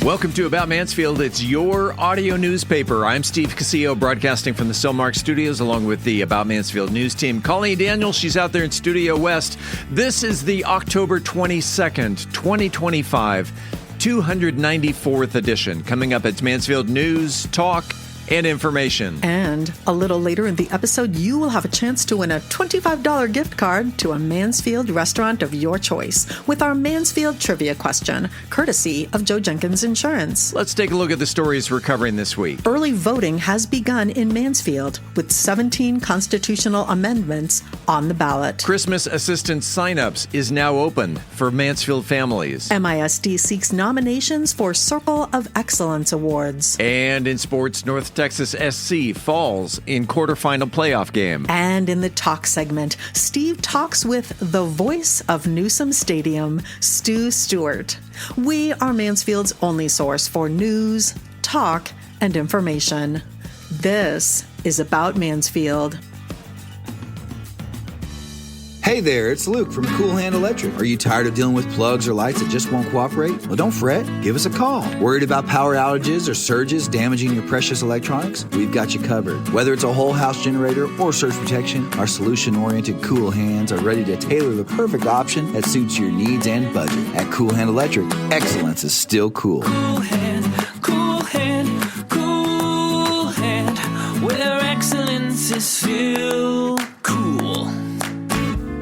Welcome to About Mansfield. It's your audio newspaper. I'm Steve Casillo, broadcasting from the Cellmark Studios, along with the About Mansfield news team. Colleen Daniels, she's out there in Studio West. This is the October 22nd, 2025, 294th edition. Coming up, it's Mansfield News, Talk, and Information. And a little later in the episode, you will have a chance to win a $25 gift card to a Mansfield restaurant of your choice with our Mansfield Trivia Question, courtesy of Joe Jenkins Insurance. Let's take a look at the stories we're covering this week. Early voting has begun in Mansfield with 17 constitutional amendments on the ballot. Christmas assistance signups is now open for Mansfield families. MISD seeks nominations for Circle of Excellence Awards. And in sports, North Texas SC falls in quarterfinal playoff game. And in the talk segment, Steve talks with the Voice of Newsom Stadium, Stu Stewart. We are Mansfield's only source for news, talk, and information. This is About Mansfield. Hey there, it's Luke from Cool Hand Electric. Are you tired of dealing with plugs or lights that just won't cooperate? Well, don't fret. Give us a call. Worried about power outages or surges damaging your precious electronics? We've got you covered. Whether it's a whole house generator or surge protection, our solution-oriented Cool Hands are ready to tailor the perfect option that suits your needs and budget. At Cool Hand Electric, excellence is still cool. Cool Hand, Cool Hand, Cool Hand, where excellence is still cool.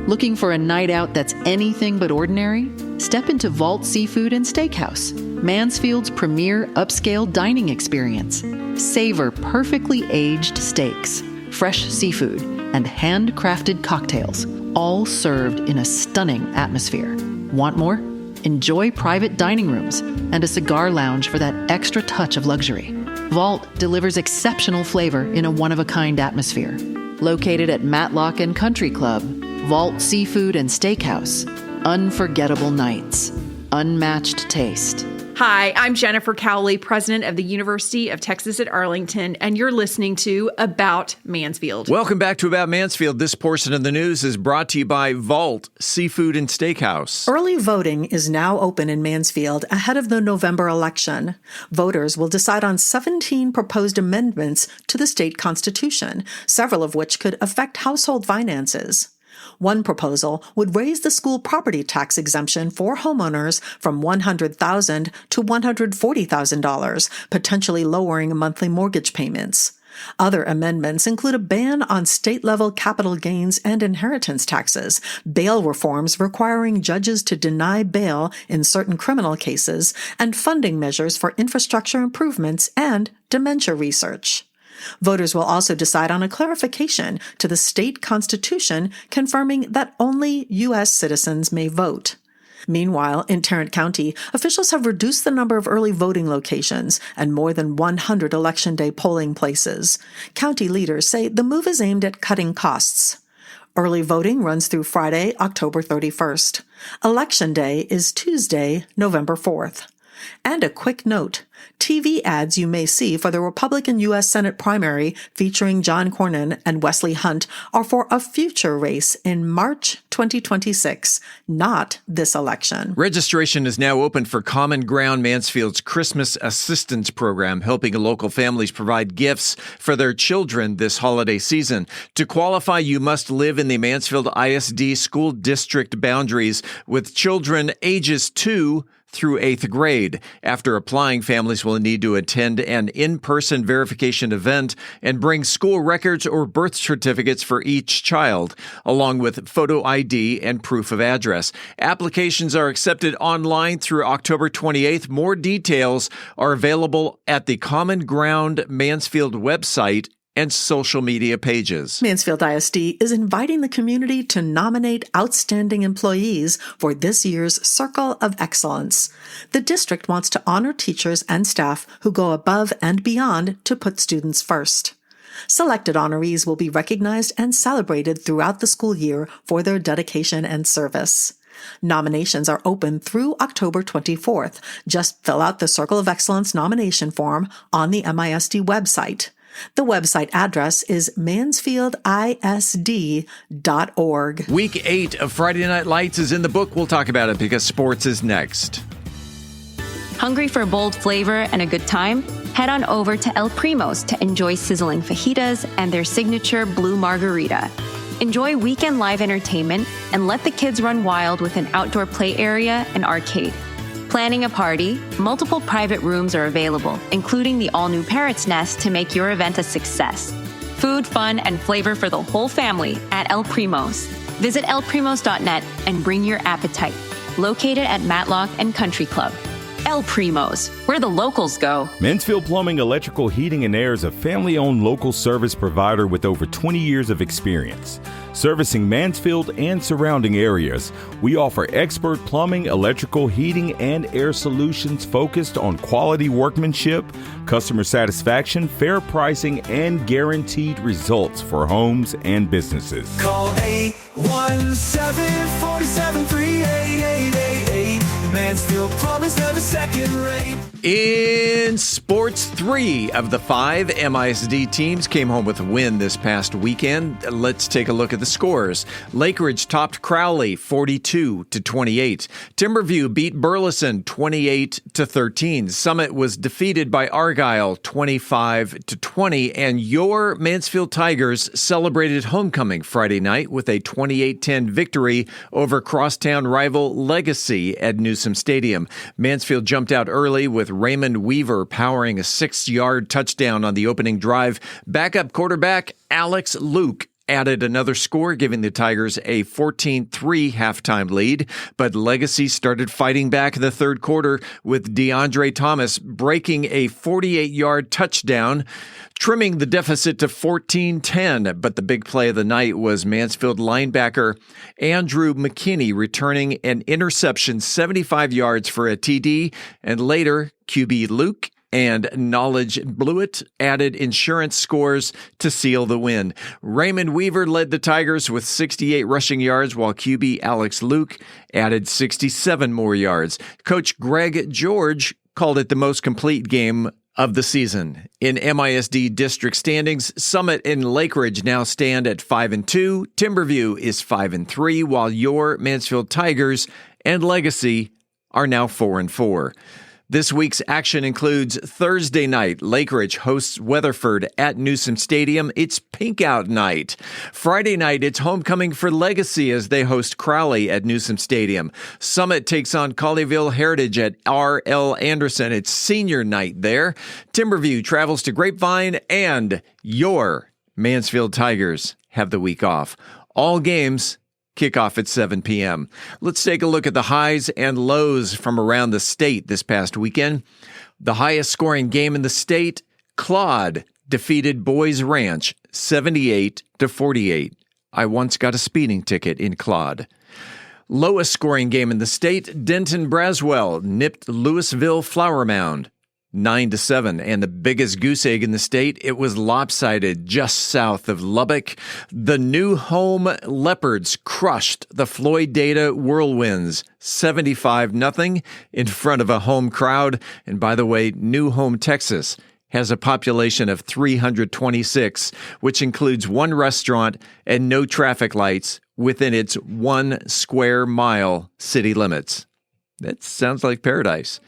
Looking for a night out that's anything but ordinary? Step into Vault Seafood and Steakhouse, Mansfield's premier upscale dining experience. Savor perfectly aged steaks, fresh seafood, and handcrafted cocktails, all served in a stunning atmosphere. Want more? Enjoy private dining rooms and a cigar lounge for that extra touch of luxury. Vault delivers exceptional flavor in a one-of-a-kind atmosphere. Located at Matlock and Country Club, Vault Seafood and Steakhouse. Unforgettable nights. Unmatched taste. Hi, I'm Jennifer Cowley, president of the University of Texas at Arlington, and you're listening to About Mansfield. Welcome back to About Mansfield. This portion of the news is brought to you by Vault Seafood and Steakhouse. Early voting is now open in Mansfield ahead of the November election. Voters will decide on 17 proposed amendments to the state constitution, several of which could affect household finances. One proposal would raise the school property tax exemption for homeowners from $100,000 to $140,000, potentially lowering monthly mortgage payments. Other amendments include a ban on state-level capital gains and inheritance taxes, bail reforms requiring judges to deny bail in certain criminal cases, and funding measures for infrastructure improvements and dementia research. Voters will also decide on a clarification to the state constitution confirming that only U.S. citizens may vote. Meanwhile, in Tarrant County, officials have reduced the number of early voting locations and more than 100 Election Day polling places. County leaders say the move is aimed at cutting costs. Early voting runs through Friday, October 31st. Election Day is Tuesday, November 4th. And a quick note, TV ads you may see for the Republican U.S. Senate primary featuring John Cornyn and Wesley Hunt are for a future race in March 2026, not this election. Registration is now open for Common Ground Mansfield's Christmas Assistance Program, helping local families provide gifts for their children this holiday season. To qualify, you must live in the Mansfield ISD school district boundaries with children ages 2 through 8th grade. After applying, families will need to attend an in-person verification event and bring school records or birth certificates for each child, along with photo ID and proof of address. Applications are accepted online through October 28th. More details are available at the Common Ground Mansfield website and social media pages. Mansfield ISD is inviting the community to nominate outstanding employees for this year's Circle of Excellence. The district wants to honor teachers and staff who go above and beyond to put students first. Selected honorees will be recognized and celebrated throughout the school year for their dedication and service. Nominations are open through October 24th. Just fill out the Circle of Excellence nomination form on the MISD website. The website address is mansfieldisd.org. Week 8 of Friday Night Lights is in the book. We'll talk about it because sports is next. Hungry for bold flavor and a good time? Head on over to El Primo's to enjoy sizzling fajitas and their signature blue margarita. Enjoy weekend live entertainment and let the kids run wild with an outdoor play area and arcade. Planning a party? Multiple private rooms are available, including the all-new Parrot's Nest to make your event a success. Food, fun, and flavor for the whole family at El Primo's. Visit elprimos.net and bring your appetite. Located at Matlock and Country Club. El Primo's, where the locals go. Mansfield Plumbing, Electrical, Heating, and Air is a family-owned local service provider with over 20 years of experience. Servicing Mansfield and surrounding areas, we offer expert plumbing, electrical, heating, and air solutions focused on quality workmanship, customer satisfaction, fair pricing, and guaranteed results for homes and businesses. Call 817-473-8888. Mansfield Plumbing's never second rate. In sports, 3 of the 5 MISD teams came home with a win this past weekend. Let's take a look at the scores. Lake Ridge topped Crowley 42-28. Timberview beat Burleson 28-13. Summit was defeated by Argyle 25-20. And your Mansfield Tigers celebrated homecoming Friday night with a 28-10 victory over crosstown rival Legacy at Newsom Stadium. Mansfield jumped out early with Raymond Weaver powering a 6-yard touchdown on the opening drive. Backup quarterback Alex Luke added another score, giving the Tigers a 14-3 halftime lead. But Legacy started fighting back in the third quarter with DeAndre Thomas breaking a 48-yard touchdown, trimming the deficit to 14-10. But the big play of the night was Mansfield linebacker Andrew McKinney returning an interception 75 yards for a TD, and later QB Luke and Knowledge Blewett added insurance scores to seal the win. Raymond Weaver led the Tigers with 68 rushing yards, while QB Alex Luke added 67 more yards. Coach Greg George called it the most complete game of the season. In MISD district standings, Summit and Lake Ridge now stand at 5-2. Timberview is 5-3, while your Mansfield Tigers and Legacy are now 4-4. This week's action includes Thursday night. Lake Ridge hosts Weatherford at Newsom Stadium. It's Pink Out night. Friday night, it's homecoming for Legacy as they host Crowley at Newsom Stadium. Summit takes on Colleyville Heritage at R.L. Anderson. It's senior night there. Timberview travels to Grapevine, and your Mansfield Tigers have the week off. All games kickoff at 7 p.m. Let's take a look at the highs and lows from around the state this past weekend. The highest scoring game in the state, Claude defeated Boys Ranch 78-48. I once got a speeding ticket in Claude. Lowest scoring game in the state, Denton Braswell nipped Louisville Flower Mound 9-7, and the biggest goose egg in the state, it was lopsided just south of Lubbock. The New Home Leopards crushed the Floyd Data Whirlwinds 75-0 in front of a home crowd. And by the way, New Home, Texas has a population of 326, which includes one restaurant and no traffic lights within its 1 square mile city limits. That sounds like paradise.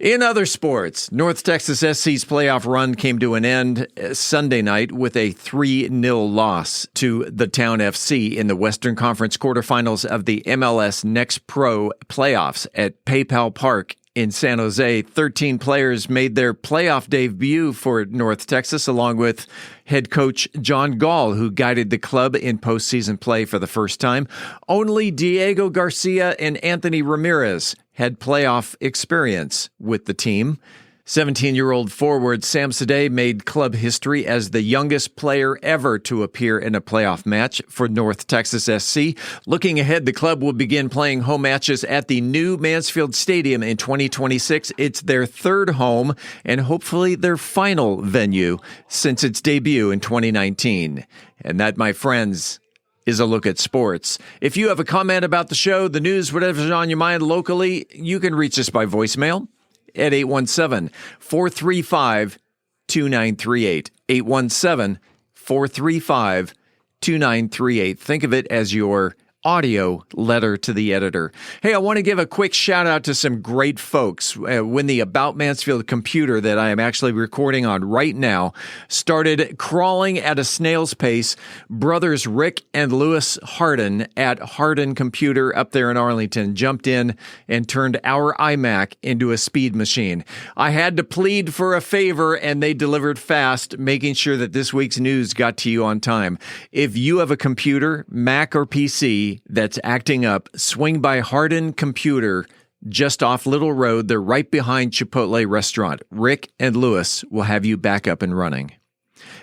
In other sports, North Texas SC's playoff run came to an end Sunday night with a 3-0 loss to the Town FC in the Western Conference quarterfinals of the MLS Next Pro playoffs at PayPal Park in San Jose. 13 players made their playoff debut for North Texas, along with head coach John Gall, who guided the club in postseason play for the first time. Only Diego Garcia and Anthony Ramirez had playoff experience with the team. 17-year-old forward Sam Sadeh made club history as the youngest player ever to appear in a playoff match for North Texas SC. Looking ahead, the club will begin playing home matches at the new Mansfield Stadium in 2026. It's their third home and hopefully their final venue since its debut in 2019. And that, my friends, is a look at sports. If you have a comment about the show, the news, whatever's on your mind locally, you can reach us by voicemail at 817-435-2938. 817-435-2938. Think of it as your audio letter to the editor. Hey, I want to give a quick shout out to some great folks. When the About Mansfield computer that I am actually recording on right now started crawling at a snail's pace, brothers Rick and Louis Harden at Harden Computer up there in Arlington jumped in and turned our iMac into a speed machine. I had to plead for a favor and they delivered fast, making sure that this week's news got to you on time. If you have a computer, Mac or PC, that's acting up, swing by Harden Computer just off Little Road. They're right behind Chipotle Restaurant. Rick and Louis will have you back up and running.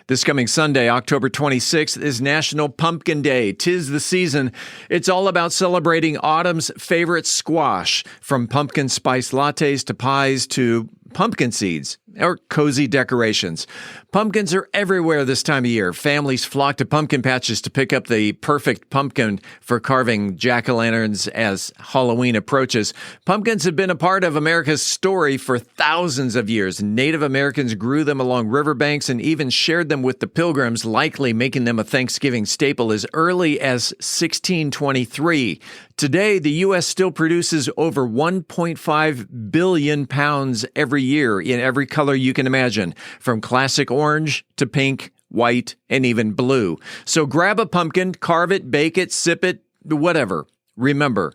This coming Sunday, October 26th, is National Pumpkin Day. 'Tis the season. It's all about celebrating autumn's favorite squash, from pumpkin spice lattes to pies to pumpkin seeds or cozy decorations. Pumpkins are everywhere this time of year. Families flock to pumpkin patches to pick up the perfect pumpkin for carving jack-o'-lanterns as Halloween approaches. Pumpkins have been a part of America's story for thousands of years. Native Americans grew them along riverbanks and even shared them with the Pilgrims, likely making them a Thanksgiving staple as early as 1623. Today, the U.S. still produces over 1.5 billion pounds every year in every color you can imagine, from classic orange to pink, white, and even blue. So grab a pumpkin, carve it, bake it, sip it, whatever. Remember,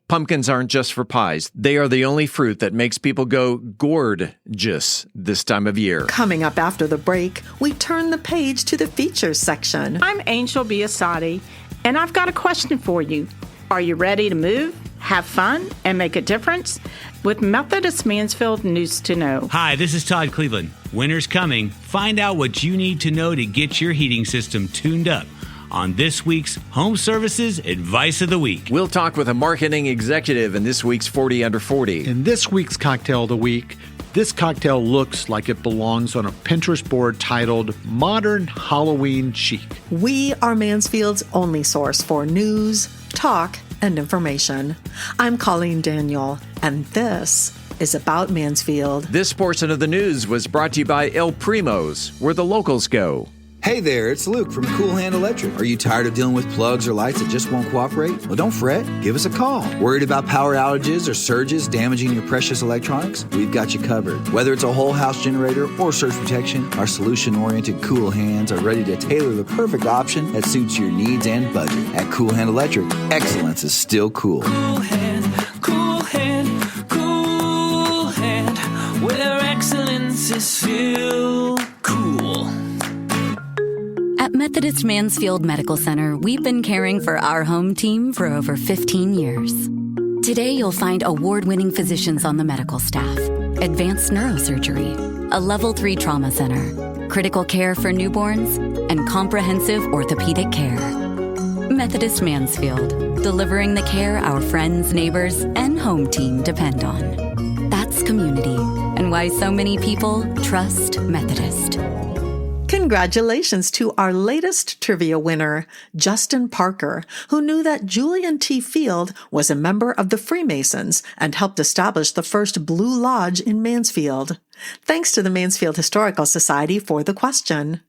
pumpkins aren't just for pies. They are the only fruit that makes people go gorgeous this time of year. Coming up after the break, we turn the page to the features section. I'm Angel Biasatti, and I've got a question for you. Are you ready to move, have fun, and make a difference? With Methodist Mansfield News to Know. Hi, this is Todd Cleveland. Winter's coming. Find out what you need to know to get your heating system tuned up on this week's Home Services Advice of the Week. We'll talk with a marketing executive in this week's 40 Under 40. In this week's Cocktail of the Week, this cocktail looks like it belongs on a Pinterest board titled Modern Halloween Chic. We are Mansfield's only source for news, talk, and information. I'm Colleen Daniel, and this is About Mansfield. This portion of the news was brought to you by El Primo's, where the locals go. Hey there, it's Luke from Cool Hand Electric. Are you tired of dealing with plugs or lights that just won't cooperate? Well, don't fret. Give us a call. Worried about power outages or surges damaging your precious electronics? We've got you covered. Whether it's a whole house generator or surge protection, our solution-oriented Cool Hands are ready to tailor the perfect option that suits your needs and budget. At Cool Hand Electric, excellence is still cool. Cool hand, cool hand, cool hand, where excellence is still cool. At Methodist Mansfield Medical Center, we've been caring for our home team for over 15 years. Today, you'll find award-winning physicians on the medical staff, advanced neurosurgery, a Level 3 trauma center, critical care for newborns, and comprehensive orthopedic care. Methodist Mansfield, delivering the care our friends, neighbors, and home team depend on. That's community, and why so many people trust Methodist. Congratulations to our latest trivia winner, Justin Parker, who knew that Julian T. Field was a member of the Freemasons and helped establish the first Blue Lodge in Mansfield. Thanks to the Mansfield Historical Society for the question.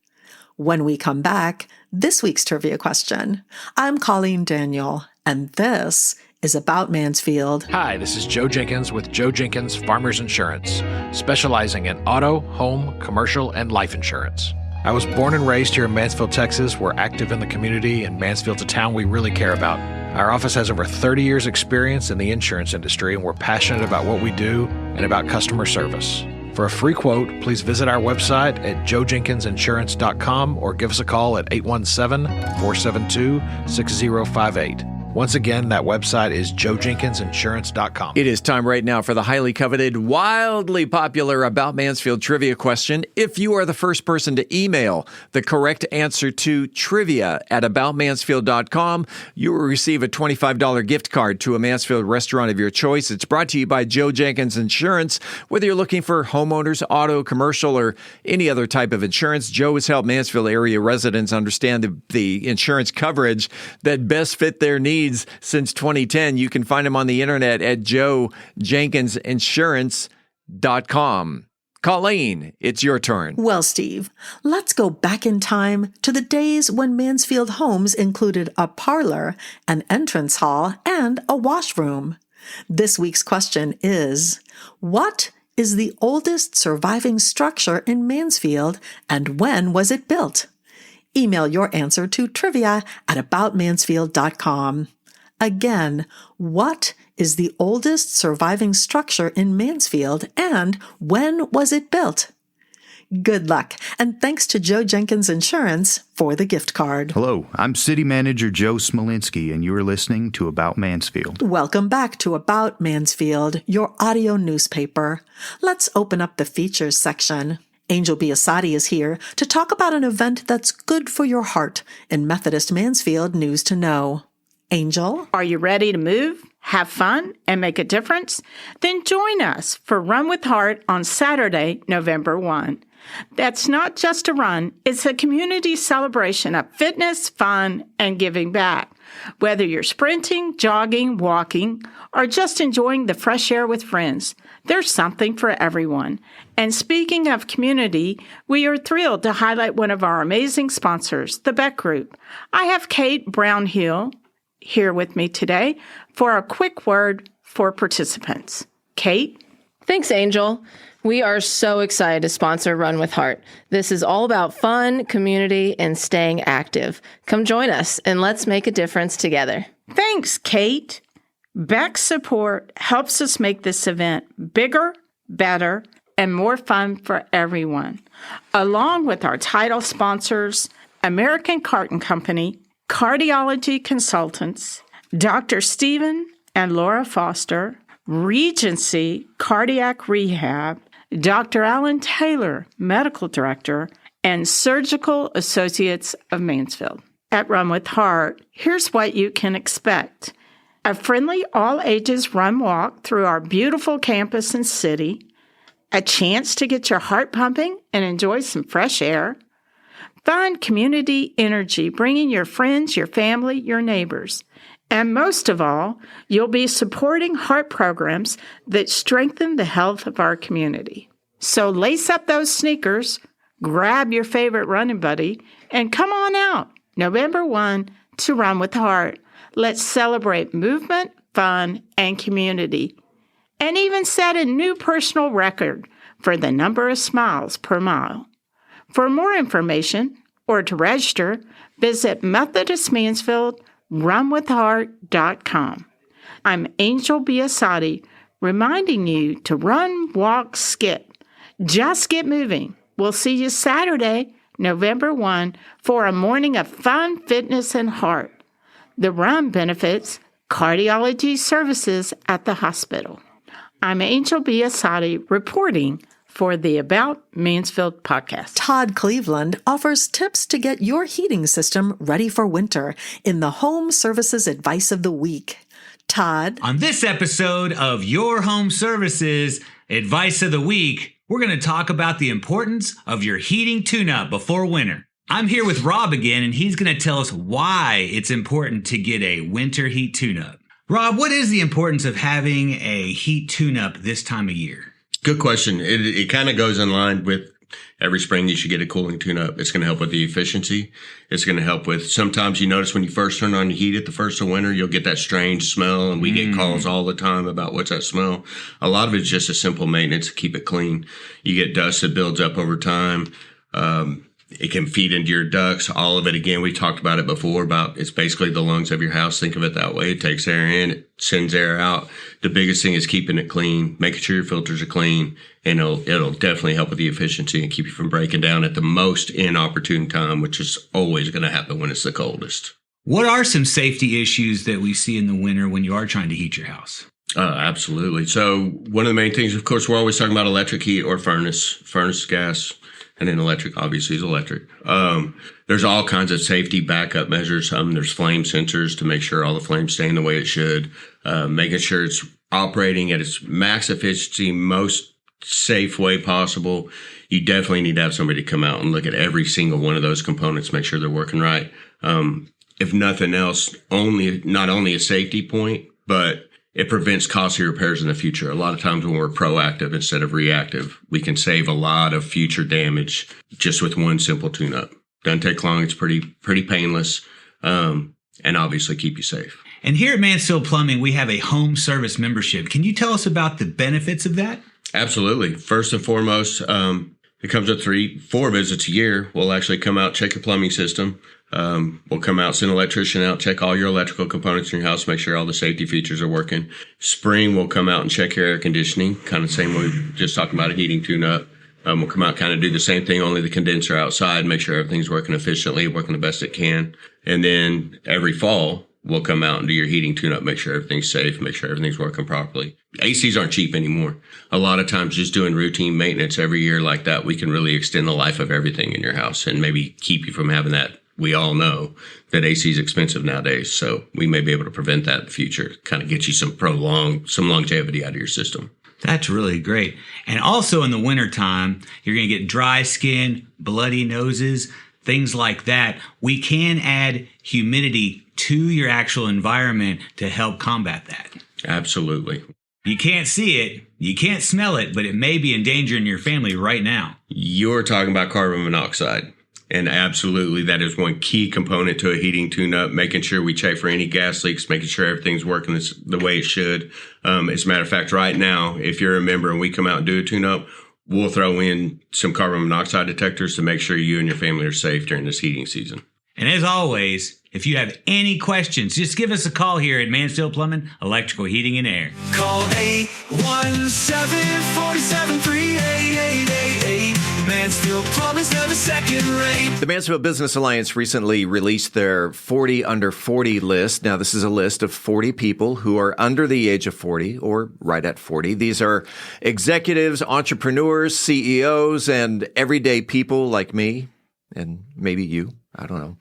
When we come back, this week's trivia question. I'm Colleen Daniel, and this is About Mansfield. Hi, this is Joe Jenkins with Joe Jenkins Farmers Insurance, specializing in auto, home, commercial, and life insurance. I was born and raised here in Mansfield, Texas. We're active in the community, and Mansfield's a town we really care about. Our office has over 30 years' experience in the insurance industry, and we're passionate about what we do and about customer service. For a free quote, please visit our website at joejenkinsinsurance.com or give us a call at 817-472-6058. Once again, that website is joejenkinsinsurance.com. It is time right now for the highly coveted, wildly popular About Mansfield trivia question. If you are the first person to email the correct answer to trivia@aboutmansfield.com, you will receive a $25 gift card to a Mansfield restaurant of your choice. It's brought to you by Joe Jenkins Insurance. Whether you're looking for homeowners, auto, commercial, or any other type of insurance, Joe has helped Mansfield area residents understand the insurance coverage that best fit their needs since 2010. You can find him on the internet at joejenkinsinsurance.com. Colleen, it's your turn. Well, Steve, let's go back in time to the days when Mansfield homes included a parlor, an entrance hall, and a washroom. This week's question is, what is the oldest surviving structure in Mansfield, and when was it built? Email your answer to trivia@aboutmansfield.com. Again, what is the oldest surviving structure in Mansfield, and when was it built? Good luck, and thanks to Joe Jenkins Insurance for the gift card. Hello, I'm City Manager Joe Smolinski, and you are listening to About Mansfield. Welcome back to About Mansfield, your audio newspaper. Let's open up the features section. Angel Biasatti is here to talk about an event that's good for your heart in Methodist Mansfield News to Know. Angel? Are you ready to move, have fun, and make a difference? Then join us for Run with Heart on Saturday, November 1. That's not just a run, it's a community celebration of fitness, fun, and giving back. Whether you're sprinting, jogging, walking, or just enjoying the fresh air with friends, there's something for everyone. And speaking of community, we are thrilled to highlight one of our amazing sponsors, the Beck Group. I have Kate Brownhill here with me today for a quick word for participants. Kate? Thanks, Angel. We are so excited to sponsor Run with Heart. This is all about fun, community, and staying active. Come join us and let's make a difference together. Thanks, Kate. Beck's support helps us make this event bigger, better, and more fun for everyone. Along with our title sponsors, American Carton Company, Cardiology Consultants, Dr. Stephen and Laura Foster, Regency Cardiac Rehab, Dr. Alan Taylor, Medical Director, and Surgical Associates of Mansfield. At Run with Heart, here's what you can expect. A friendly all-ages run-walk through our beautiful campus and city, a chance to get your heart pumping and enjoy some fresh air, fun community energy, bringing your friends, your family, your neighbors. And most of all, you'll be supporting heart programs that strengthen the health of our community. So lace up those sneakers, grab your favorite running buddy, and come on out November 1 to Run with Heart. Let's celebrate movement, fun, and community. And even set a new personal record for the number of smiles per mile. For more information or to register, visit Methodist Mansfield runwithheart.com. I'm Angel Biasatti, reminding you to run, walk, skip. Just get moving. We'll see you Saturday, November 1, for a morning of fun, fitness, and heart. The run benefits cardiology services at the hospital. I'm Angel Biasatti reporting for the About Mansfield podcast. Todd Cleveland offers tips to get your heating system ready for winter in the Home Services Advice of the Week. Todd? On this episode of Your Home Services Advice of the Week, we're going to talk about the importance of your heating tune-up before winter. I'm here with Rob again, and he's going to tell us why it's important to get a winter heat tune-up. Rob, what is the importance of having a heat tune-up this time of year? Good question. It kind of goes in line with every spring you should get a cooling tune-up. It's going to help with the efficiency. It's going to help with, sometimes you notice when you first turn on your heat at the first of winter, you'll get that strange smell, and we get calls all the time about what's that smell. A lot of it's just a simple maintenance to keep it clean. You get dust that builds up over time. It can feed into your ducts. All of it, again, we talked about it before, about it's basically the lungs of your house. Think of it that way. It takes air in, it sends air out. The biggest thing is keeping it clean, making sure your filters are clean, and it'll definitely help with the efficiency and keep you from breaking down at the most inopportune time, which is always going to happen when it's the coldest. What are some safety issues that we see in the winter when you are trying to heat your house? Absolutely. So one of the main things, of course, we're always talking about electric heat or furnace. Furnace gas. And then electric, obviously, is electric. There's all kinds of safety backup measures. There's flame sensors to make sure all the flames staying the way it should, making sure it's operating at its max efficiency, most safe way possible. You definitely need to have somebody come out and look at every single one of those components, make sure they're working right. If nothing else, not only a safety point, but it prevents costly repairs in the future. A lot of times when we're proactive instead of reactive, we can save a lot of future damage just with one simple tune-up. Doesn't take long. It's pretty painless, and obviously keep you safe. And here at Mansfield Plumbing, we have a home service membership. Can you tell us about the benefits of that? Absolutely. First and foremost, it comes with 4 visits a year. We'll actually come out, check your plumbing system. We'll come out, send an electrician out, check all your electrical components in your house, make sure all the safety features are working. Spring, we'll come out and check your air conditioning, kind of the same way we were just talking about a heating tune-up. We'll come out, kind of do the same thing, only the condenser outside, make sure everything's working efficiently, working the best it can. And then every fall, we'll come out and do your heating tune-up, make sure everything's safe, make sure everything's working properly. ACs aren't cheap anymore. A lot of times just doing routine maintenance every year like that, we can really extend the life of everything in your house and maybe keep you from having that. We all know that AC is expensive nowadays, so we may be able to prevent that in the future, kind of get you some longevity out of your system. That's really great. And also in the wintertime, you're going to get dry skin, bloody noses, things like that. We can add humidity to your actual environment to help combat that. Absolutely. You can't see it, you can't smell it, but it may be endangering your family right now. You're talking about carbon monoxide. And absolutely, that is one key component to a heating tune-up, making sure we check for any gas leaks, making sure everything's working the way it should. As a matter of fact, right now, if you're a member and we come out and do a tune-up, we'll throw in some carbon monoxide detectors to make sure you and your family are safe during this heating season. And as always, if you have any questions, just give us a call here at Mansfield Plumbing, Electrical Heating and Air. Call 817-473-8888. Mansfield Plumbing's never second rate. The Mansfield Business Alliance recently released their 40 under 40 list. Now, this is a list of 40 people who are under the age of 40 or right at 40. These are executives, entrepreneurs, CEOs, and everyday people like me and maybe you. I don't know.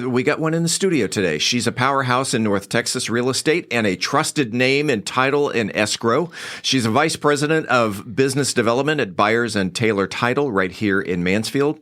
We got one in the studio today. She's a powerhouse in North Texas real estate and a trusted name in title and escrow. She's a vice president of business development at Byers and Taylor Title right here in Mansfield.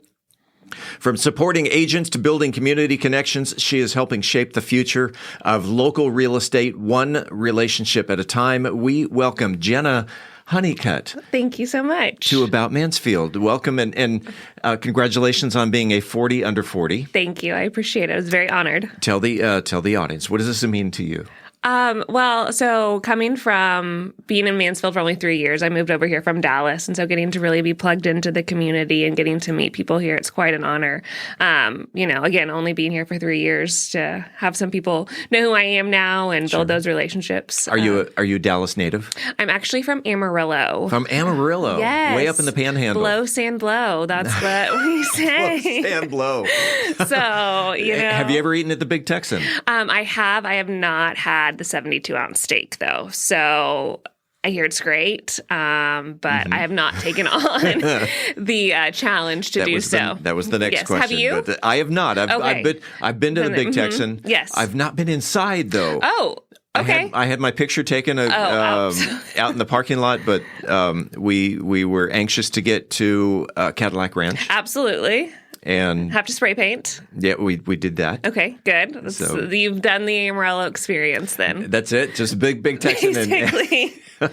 From supporting agents to building community connections, she is helping shape the future of local real estate, one relationship at a time. We welcome Jenna Honeycutt. Thank you so much. To About Mansfield. Welcome and congratulations on being a 40 under 40. Thank you. I appreciate it. I was very honored. Tell the audience, what does this mean to you? So coming from being in Mansfield for only 3 years, I moved over here from Dallas. And so getting to really be plugged into the community and getting to meet people here, it's quite an honor. Again, only being here for 3 years to have some people know who I am now and build those relationships. Are you a Dallas native? I'm actually from Amarillo. From Amarillo? Yes. Way up in the Panhandle. Blow, sand, blow. That's what we say. Blow, sand, blow. So, Have you ever eaten at the Big Texan? I have. I have not had the 72-ounce steak, though. So I hear it's great, but I have not taken on the challenge to do so. That was the next question. Have you? But I have not. I've been to the Big Texan. Yes. I've not been inside, though. Oh, okay. I had my picture taken out in the parking lot, but we were anxious to get to Cadillac Ranch. Absolutely. And have to spray paint. Yeah, we did that. Okay, good. So you've done the Amarillo experience then. That's it. Just big Texan. Basically. We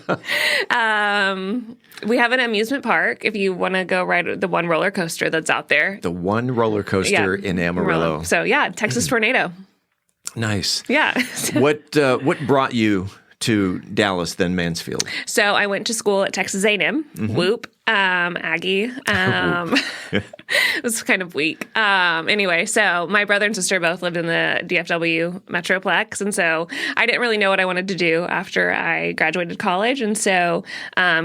have an amusement park if you want to go ride the one roller coaster that's out there. The one roller coaster in Amarillo. So Texas Tornado. Nice. Yeah. What brought you to Dallas than Mansfield? So I went to school at Texas A&M. Whoop. Aggie. It was kind of weak. Anyway, so my brother and sister both lived in the DFW Metroplex. And so I didn't really know what I wanted to do after I graduated college. And so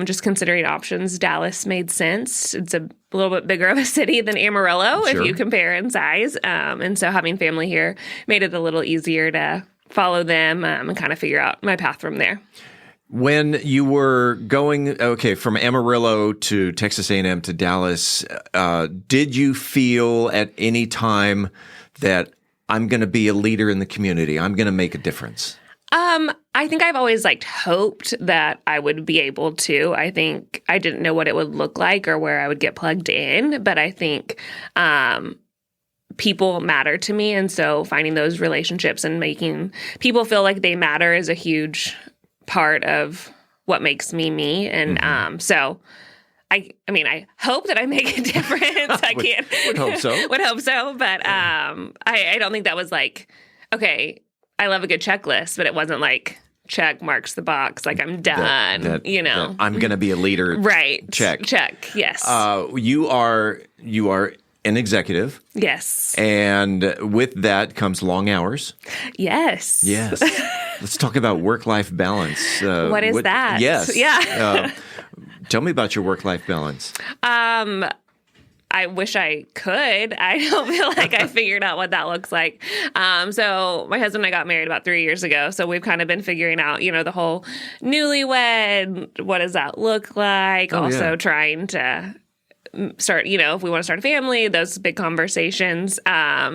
just considering options, Dallas made sense. It's a little bit bigger of a city than Amarillo if you compare in size. And so having family here made it a little easier to follow them and kind of figure out my path from there. When you were going, from Amarillo to Texas A&M to Dallas, did you feel at any time that I'm going to be a leader in the community? I'm going to make a difference? I think I've always hoped that I would be able to. I think I didn't know what it would look like or where I would get plugged in, but I think people matter to me. And so finding those relationships and making people feel like they matter is a huge part of what makes me me. And so I mean, I hope that I make a difference. I can't. Would hope so. Would hope so. But I don't think that was like, okay, I love a good checklist, but it wasn't like, check marks the box, like I'm done, you know. I'm going to be a leader. Right. Check. Yes. You are an executive. Yes. And with that comes long hours. Yes. Yes. Let's talk about work-life balance. What is that? Yes. Yeah. Tell me about your work-life balance. I wish I could. I don't feel like I figured out what that looks like. So my husband and I got married about 3 years ago. So we've kind of been figuring out, you know, the whole newlywed, what does that look like? Trying to start, you know, if we want to start a family, those big conversations. I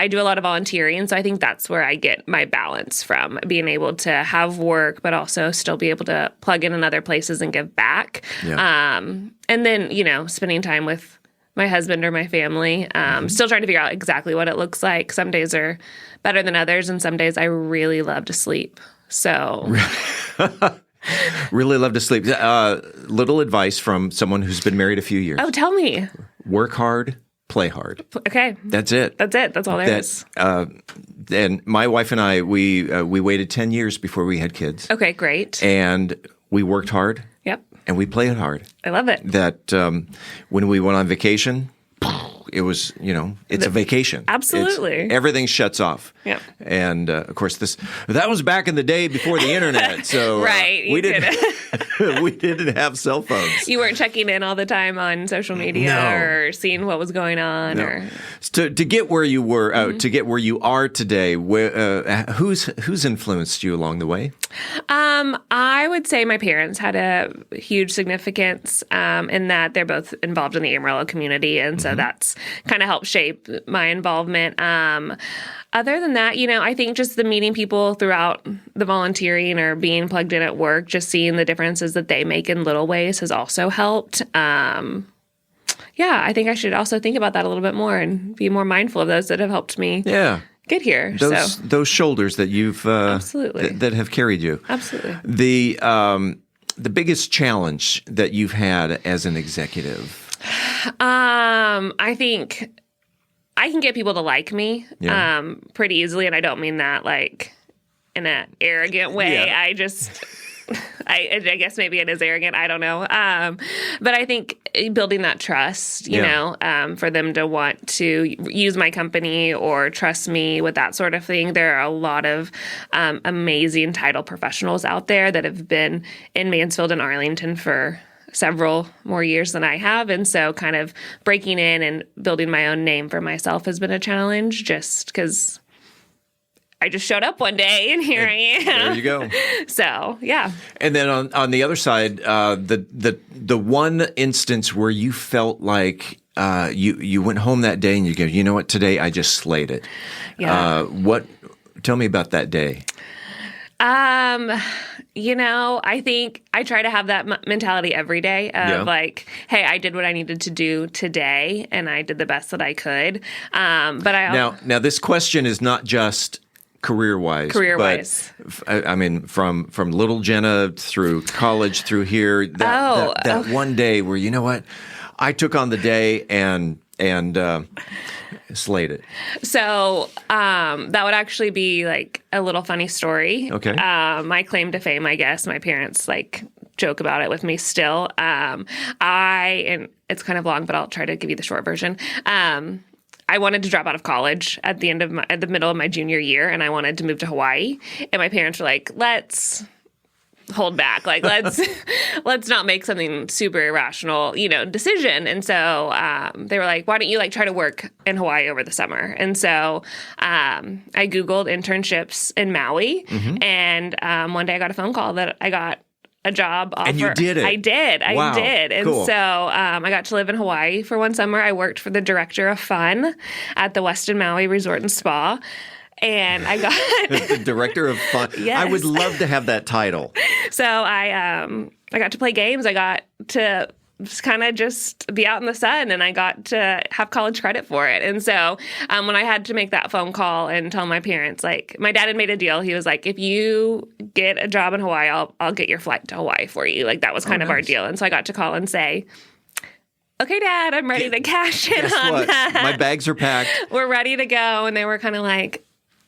do a lot of volunteering. So I think that's where I get my balance from, being able to have work, but also still be able to plug in other places and give back. Yeah. And then, you know, spending time with my husband or my family, still trying to figure out exactly what it looks like. Some days are better than others. And some days I really love to sleep. So... Really love to sleep. Little advice from someone who's been married a few years. Oh, tell me. Work hard, play hard. Okay. That's it. That's all there is. And my wife and I, we waited 10 years before we had kids. Okay, great. And we worked hard. Yep. And we played hard. I love it. That when we went on vacation, it was, you know, it's a vacation. Absolutely. Everything shuts off. Yeah. And of course, that was back in the day before the internet. So right. We didn't have cell phones. You weren't checking in all the time on social media or seeing what was going on. Or to get where you were, to get where you are today, who's influenced you along the way? I would say my parents had a huge significance in that they're both involved in the Amarillo community, and so that's kind of helped shape my involvement. Other than that, you know, I think just the meeting people throughout the volunteering or being plugged in at work, just seeing the differences that they make in little ways has also helped. I think I should also think about that a little bit more and be more mindful of those that have helped me. Yeah. Get here. Those shoulders that you've absolutely that have carried you. Absolutely. The biggest challenge that you've had as an executive. I think I can get people to like me pretty easily, and I don't mean that like in an arrogant way. Yeah. I guess maybe it is arrogant. I don't know. But I think building that trust, you know, for them to want to use my company or trust me with that sort of thing. There are a lot of amazing title professionals out there that have been in Mansfield and Arlington for several more years than I have. And so kind of breaking in and building my own name for myself has been a challenge just because I just showed up one day and here I am. There you go. So, yeah. And then on the other side, the one instance where you felt like you went home that day and you go, you know what, today I just slayed it. Yeah. Tell me about that day. You know, I think I try to have that mentality every day of like, hey, I did what I needed to do today and I did the best that I could. But now this question is not just career-wise. But, I mean, from little Jenna through college through here, that one day where, you know what, I took on the day and slayed it. So that would actually be like a little funny story. Okay. My claim to fame, I guess. My parents like joke about it with me still. And it's kind of long, but I'll try to give you the short version. I wanted to drop out of college at the middle of my junior year, and I wanted to move to Hawaii. And my parents were like, let's hold back. Like, let's not make something super irrational, you know, decision. And so they were like, why don't you like try to work in Hawaii over the summer? And so I Googled internships in Maui. And one day I got a phone call that I got a job offer. And you did it. I did. Wow. I did. And cool. so I got to live in Hawaii for one summer. I worked for the director of fun at the Westin Maui Resort and Spa. And I got the director of fun. Yes. I would love to have that title. So I got to play games. I got to kind of just be out in the sun, and I got to have college credit for it. And so when I had to make that phone call and tell my parents, like, my dad had made a deal. He was like, if you get a job in Hawaii, I'll get your flight to Hawaii for you. Like, that was kind of our deal. And so I got to call and say, okay, Dad, I'm ready to cash in on what? that. My bags are packed. We're ready to go. And they were kind of like,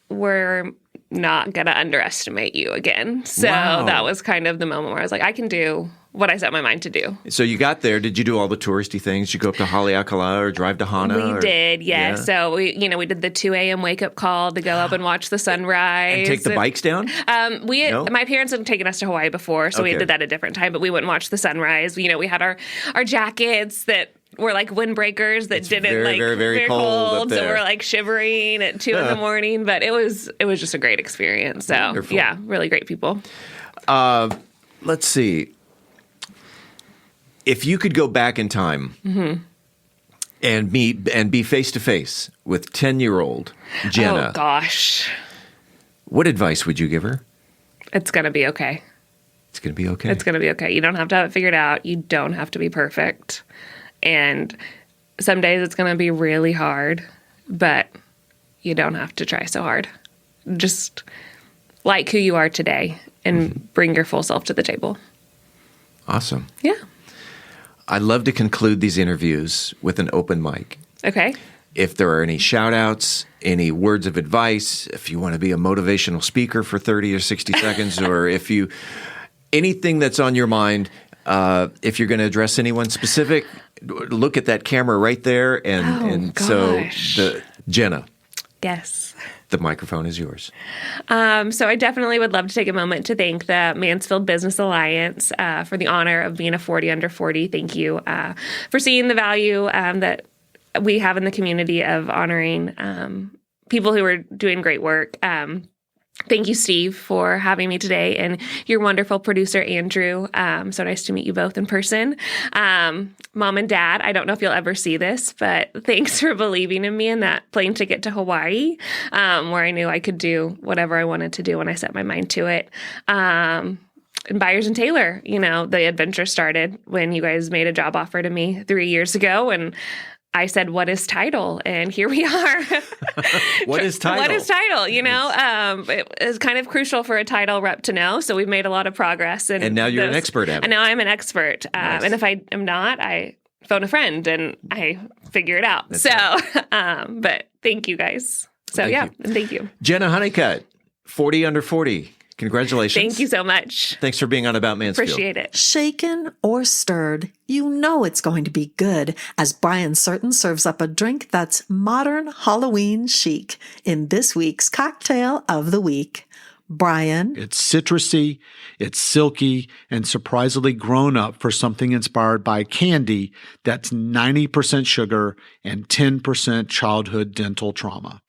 we're not going to underestimate you again. So that was kind of the moment where I was like, I can do what I set my mind to do. So you got there. Did you do all the touristy things? Did you go up to Haleakala or drive to Hana? We did, yeah. So we did the 2 a.m. wake up call to go up and watch the sunrise. And take the bikes down? My parents had taken us to Hawaii before, so we did that at a different time, but we went and watched the sunrise. We had our jackets that were like windbreakers that didn't very, very, very cold up there. So we're like shivering at 2 in the morning, but it was just a great experience. So Wonderful. Yeah, really great people. Let's see. If you could go back in time and be face to face with 10-year-old Jenna, oh gosh, what advice would you give her? It's gonna be okay. It's gonna be okay. It's gonna be okay. You don't have to have it figured out. You don't have to be perfect. And some days it's gonna be really hard, but you don't have to try so hard. Just like who you are today and bring your full self to the table. Awesome. Yeah. I love to conclude these interviews with an open mic. Okay. If there are any shout outs, any words of advice, if you want to be a motivational speaker for 30 or 60 seconds, or anything that's on your mind, if you're going to address anyone specific, look at that camera right there. Jenna. Yes. The microphone is yours. So I definitely would love to take a moment to thank the Mansfield Business Alliance for the honor of being a 40 under 40. Thank you for seeing the value that we have in the community of honoring people who are doing great work. Thank you, Steve, for having me today, and your wonderful producer, Andrew. So nice to meet you both in person. Mom and Dad, I don't know if you'll ever see this, but thanks for believing in me in that plane ticket to Hawaii, where I knew I could do whatever I wanted to do when I set my mind to it. And Byers and Taylor, the adventure started when you guys made a job offer to me 3 years ago, and I said, what is title? And here we are. What is title? What is title? It is kind of crucial for a title rep to know. So we've made a lot of progress. And now you're an expert at it. And now I'm an expert. Nice. And if I am not, I phone a friend and I figure it out. That's But thank you guys. Thank you. Jenna Honeycutt, 40 under 40. Congratulations. Thank you so much. Thanks for being on About Mansfield. Appreciate it. Shaken or stirred, you know it's going to be good as Brian Certain serves up a drink that's modern Halloween chic in this week's Cocktail of the Week. Brian? It's citrusy, it's silky, and surprisingly grown up for something inspired by candy that's 90% sugar and 10% childhood dental trauma.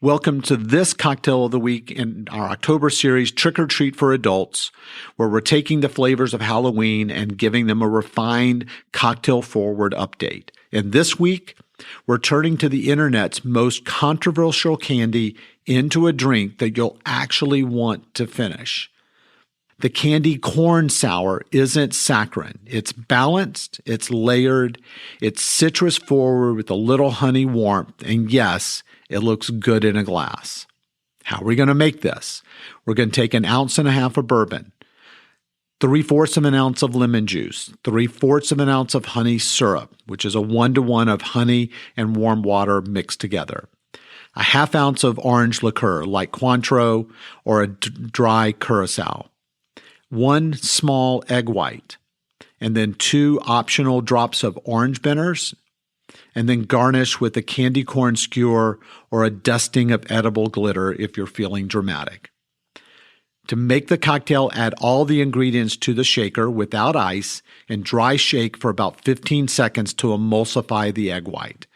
Welcome to this Cocktail of the Week in our October series, Trick or Treat for Adults, where we're taking the flavors of Halloween and giving them a refined cocktail-forward update. And this week, we're turning to the internet's most controversial candy into a drink that you'll actually want to finish. The candy corn sour isn't saccharine. It's balanced, it's layered, it's citrus forward with a little honey warmth, and yes, it looks good in a glass. How are we going to make this? We're going to take 1.5 ounces of bourbon, 3/4 of an ounce of lemon juice, 3/4 of an ounce of honey syrup, which is a 1-to-1 of honey and warm water mixed together, 1/2 ounce of orange liqueur like Cointreau or a dry Curacao, 1 small egg white, and then 2 optional drops of orange bitters, and then garnish with a candy corn skewer or a dusting of edible glitter if you're feeling dramatic. To make the cocktail, add all the ingredients to the shaker without ice and dry shake for about 15 seconds to emulsify the egg white.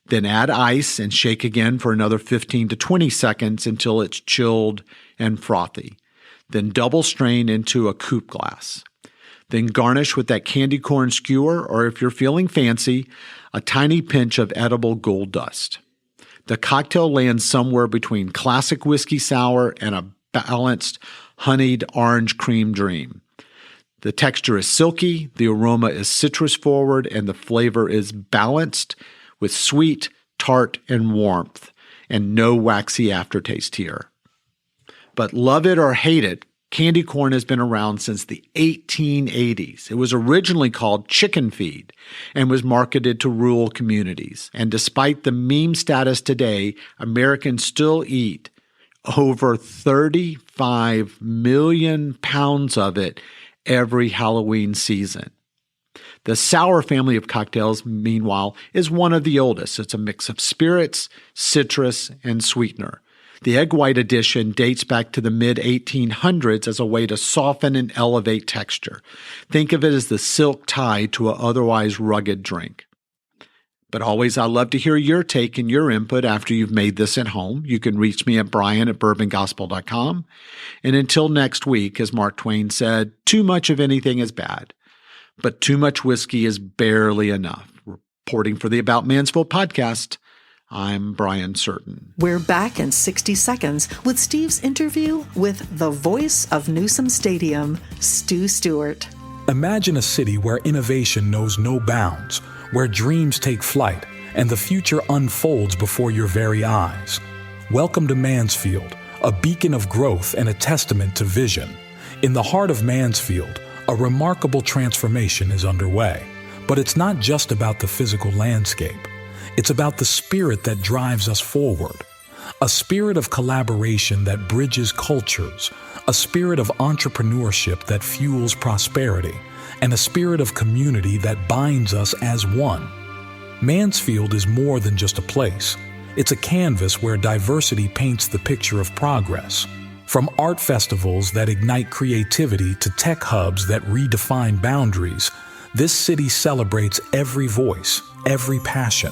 Then add ice and shake again for another 15 to 20 seconds until it's chilled and frothy. Then double strain into a coupe glass. Then garnish with that candy corn skewer, or if you're feeling fancy, a tiny pinch of edible gold dust. The cocktail lands somewhere between classic whiskey sour and a balanced honeyed orange cream dream. The texture is silky, the aroma is citrus forward, and the flavor is balanced with sweet, tart, and warmth, and no waxy aftertaste here. But love it or hate it, candy corn has been around since the 1880s. It was originally called chicken feed and was marketed to rural communities. And despite the meme status today, Americans still eat over 35 million pounds of it every Halloween season. The sour family of cocktails, meanwhile, is one of the oldest. It's a mix of spirits, citrus, and sweetener. The egg white edition dates back to the mid-1800s as a way to soften and elevate texture. Think of it as the silk tie to an otherwise rugged drink. But always, I love to hear your take and your input after you've made this at home. You can reach me at brian@bourbongospel.com. And until next week, as Mark Twain said, too much of anything is bad, but too much whiskey is barely enough. Reporting for the About Mansfield podcast, I'm Brian Certain. We're back in 60 seconds with Steve's interview with the voice of Newsom Stadium, Stu Stewart. Imagine a city where innovation knows no bounds, where dreams take flight and the future unfolds before your very eyes. Welcome to Mansfield, a beacon of growth and a testament to vision. In the heart of Mansfield, a remarkable transformation is underway. But it's not just about the physical landscape. It's about the spirit that drives us forward. A spirit of collaboration that bridges cultures, a spirit of entrepreneurship that fuels prosperity, and a spirit of community that binds us as one. Mansfield is more than just a place. It's a canvas where diversity paints the picture of progress. From art festivals that ignite creativity to tech hubs that redefine boundaries, this city celebrates every voice, every passion.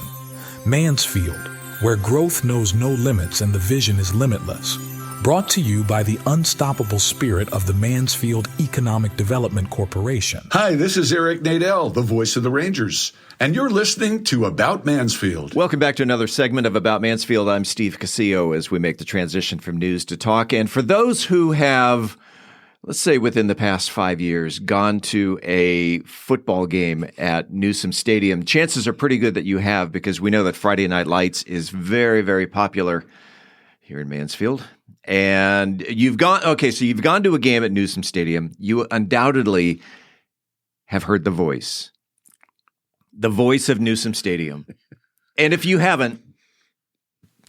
Mansfield, where growth knows no limits and the vision is limitless. Brought to you by the unstoppable spirit of the Mansfield Economic Development Corporation. Hi, this is Eric Nadel, the voice of the Rangers, and you're listening to About Mansfield. Welcome back to another segment of About Mansfield. I'm Steve Casillo as we make the transition from news to talk. And for those who have, let's say within the past 5 years, gone to a football game at Newsom Stadium, chances are pretty good that you have, because we know that Friday Night Lights is very, very popular here in Mansfield. And you've gone to a game at Newsom Stadium. You undoubtedly have heard the voice of Newsom Stadium. And if you haven't,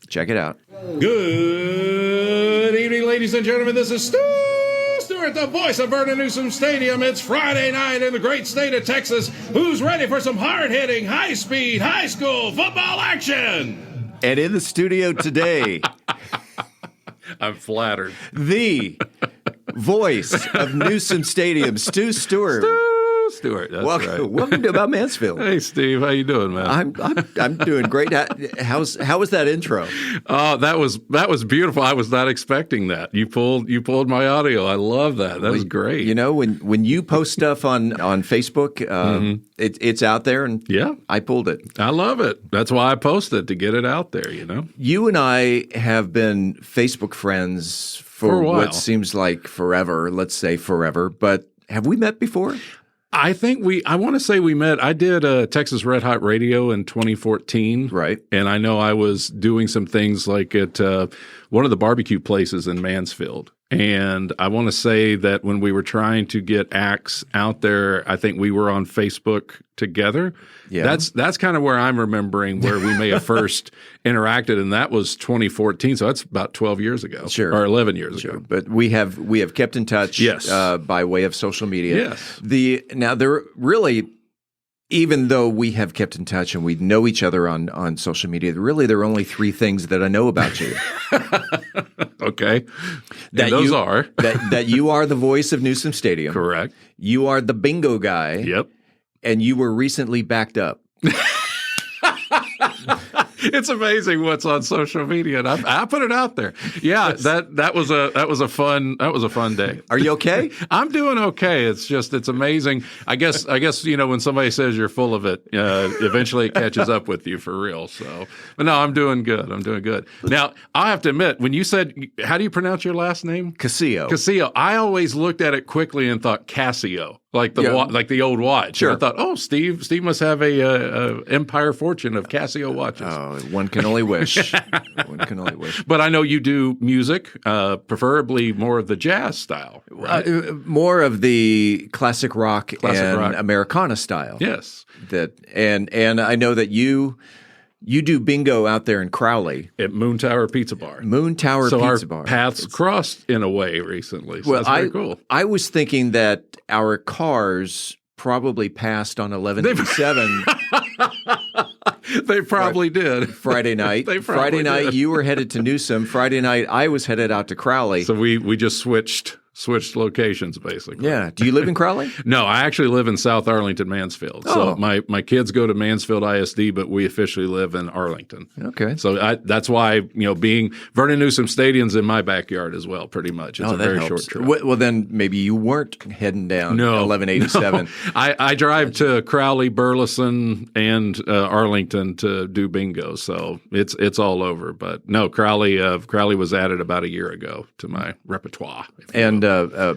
check it out. Good evening, ladies and gentlemen. This is Stu Stewart, the voice of Newsom Stadium. It's Friday night in the great state of Texas. Who's ready for some hard-hitting, high-speed, high school football action? And in the studio today, I'm flattered. The voice of Newsom Stadium, Stu Stewart. Stu Stewart. That's right. Welcome to About Mansfield. Hey, Steve. How you doing, man? I'm doing great. How was that intro? Oh, that was beautiful. I was not expecting that. You pulled my audio. I love that. That was great. You know, when you post stuff on Facebook, it's out there, and yeah, I pulled it. I love it. That's why I post it, to get it out there. You know, you and I have been Facebook friends for what seems like forever. Let's say forever, but have we met before? I think I want to say we met. I did Texas Red Hot Radio in 2014. Right. And I know I was doing some things like at one of the barbecue places in Mansfield. And I want to say that when we were trying to get acts out there, I think we were on Facebook together. Yeah. That's kind of where I'm remembering where we may have first interacted, and that was 2014. So that's about 12 years ago. Sure. Or 11 years ago. But we have kept in touch by way of social media. Yes. Now there really, even though we have kept in touch and we know each other on social media, really there are only three things that I know about you. Okay. Those are that you are the voice of Newsom Stadium. Correct. You are the bingo guy. Yep. And you were recently backed up. It's amazing what's on social media, and I put it out there. Yeah, that was a fun day. Are you okay? I'm doing okay. It's amazing. I guess when somebody says you're full of it, eventually it catches up with you for real. So, but no, I'm doing good. Now I have to admit, when you said, how do you pronounce your last name? Casillo. Casillo. I always looked at it quickly and thought Casio. like the old watch. Sure. And I thought, oh, Steve must have a Empire Fortune of Casio watches. Oh, one can only wish. One can only wish. But I know you do music, preferably more of the jazz style, right? More of the classic rock and Americana style. Yes. And I know that you do bingo out there in Crowley at Moon Tower Pizza Bar. So our paths crossed in a way recently. So well, that's very cool. I was thinking that our cars probably passed on 1187. They probably did. Friday night. Friday night did. you were headed to Newsom. Friday night I was headed out to Crowley. So we just switched locations, basically. Yeah. Do you live in Crowley? No, I actually live in South Arlington, Mansfield. So my kids go to Mansfield ISD, but we officially live in Arlington. Okay. So that's why, being Vernon Newsom Stadium's in my backyard as well, pretty much. It's a very short trip. Well, then maybe you weren't heading down 1187. No. I drive to Crowley, Burleson, and Arlington to do bingo. So it's all over. But no, Crowley was added about a year ago to my repertoire. And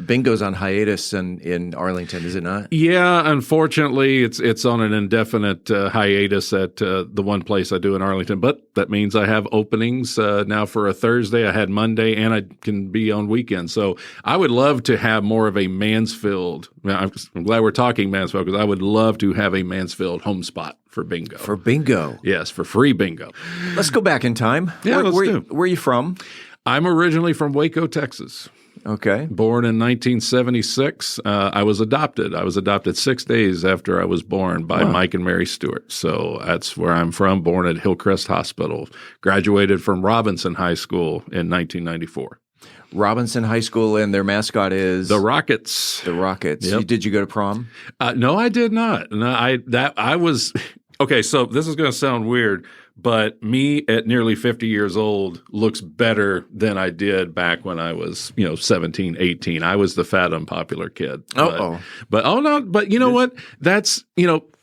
bingo's on hiatus in Arlington, is it not? Yeah, unfortunately, it's on an indefinite hiatus at the one place I do in Arlington. But that means I have openings now for a Thursday. I had Monday, and I can be on weekends. So I would love to have more of a Mansfield. I'm glad we're talking Mansfield because I would love to have a Mansfield home spot for bingo. For bingo? Yes, for free bingo. Let's go back in time. Yeah, where are you from? I'm originally from Waco, Texas. Okay. Born in 1976. I was adopted. I was adopted 6 days after I was born by Mike and Mary Stewart. So that's where I'm from, born at Hillcrest Hospital. Graduated from Robinson High School in 1994. Robinson High School, and their mascot is? The Rockets. The Rockets. Yep. Did you go to prom? No, I did not. No, I was okay. So this is going to sound weird, but me at nearly 50 years old looks better than I did back when I was 17, 18. I was the fat, unpopular kid. But you know what? That's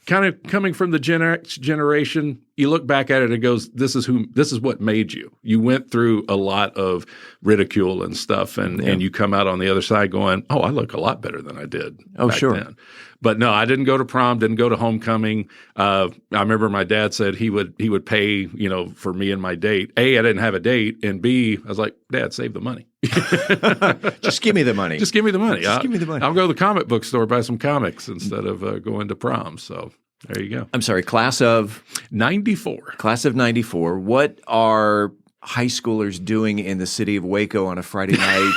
kind of coming from the Gen X generation. You look back at it and it goes, this is what made you. You went through a lot of ridicule and stuff, and you come out on the other side going, oh, I look a lot better than I did back then. But no, I didn't go to prom, didn't go to homecoming. I remember my dad said he would pay, for me and my date. A, I didn't have a date, and B, I was like, Dad, save the money. Just give me the money. Just give me the money. Give me the money. I'll go to the comic book store, buy some comics instead of going to prom. So there you go. I'm sorry, class of 94. Class of 94. What are high schoolers doing in the city of Waco on a Friday night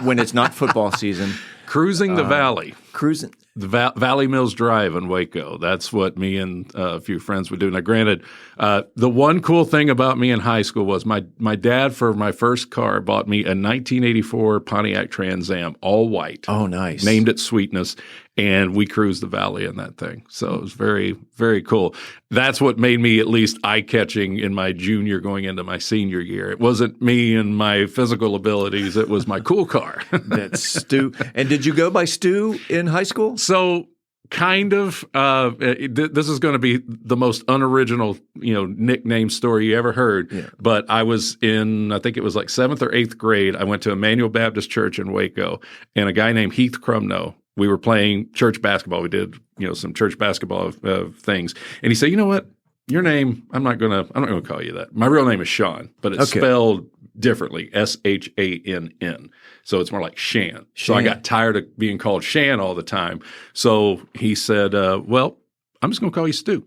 when it's not football season? Cruising the valley. Cruising. The Valley Mills Drive in Waco. That's what me and a few friends would do. Now, granted, the one cool thing about me in high school was my dad, for my first car, bought me a 1984 Pontiac Trans Am, all white. Oh, nice. Named it Sweetness. And we cruised the valley in that thing. So it was very, very cool. That's what made me at least eye-catching in my junior going into my senior year. It wasn't me and my physical abilities. It was my cool car. That's Stu. And did you go by Stu in high school? So kind of. This is going to be the most unoriginal, nickname story you ever heard. Yeah. But I was in, I think it was like 7th or 8th grade. I went to Emmanuel Baptist Church in Waco, and a guy named Heath Crumno. We were playing church basketball. We did, some church basketball things. And he said, "You know what? Your name, I'm not gonna call you that. My real name is Sean, but it's spelled differently, Shann. So it's more like Shan. So I got tired of being called Shan all the time. So he said, well, I'm just gonna call you Stu.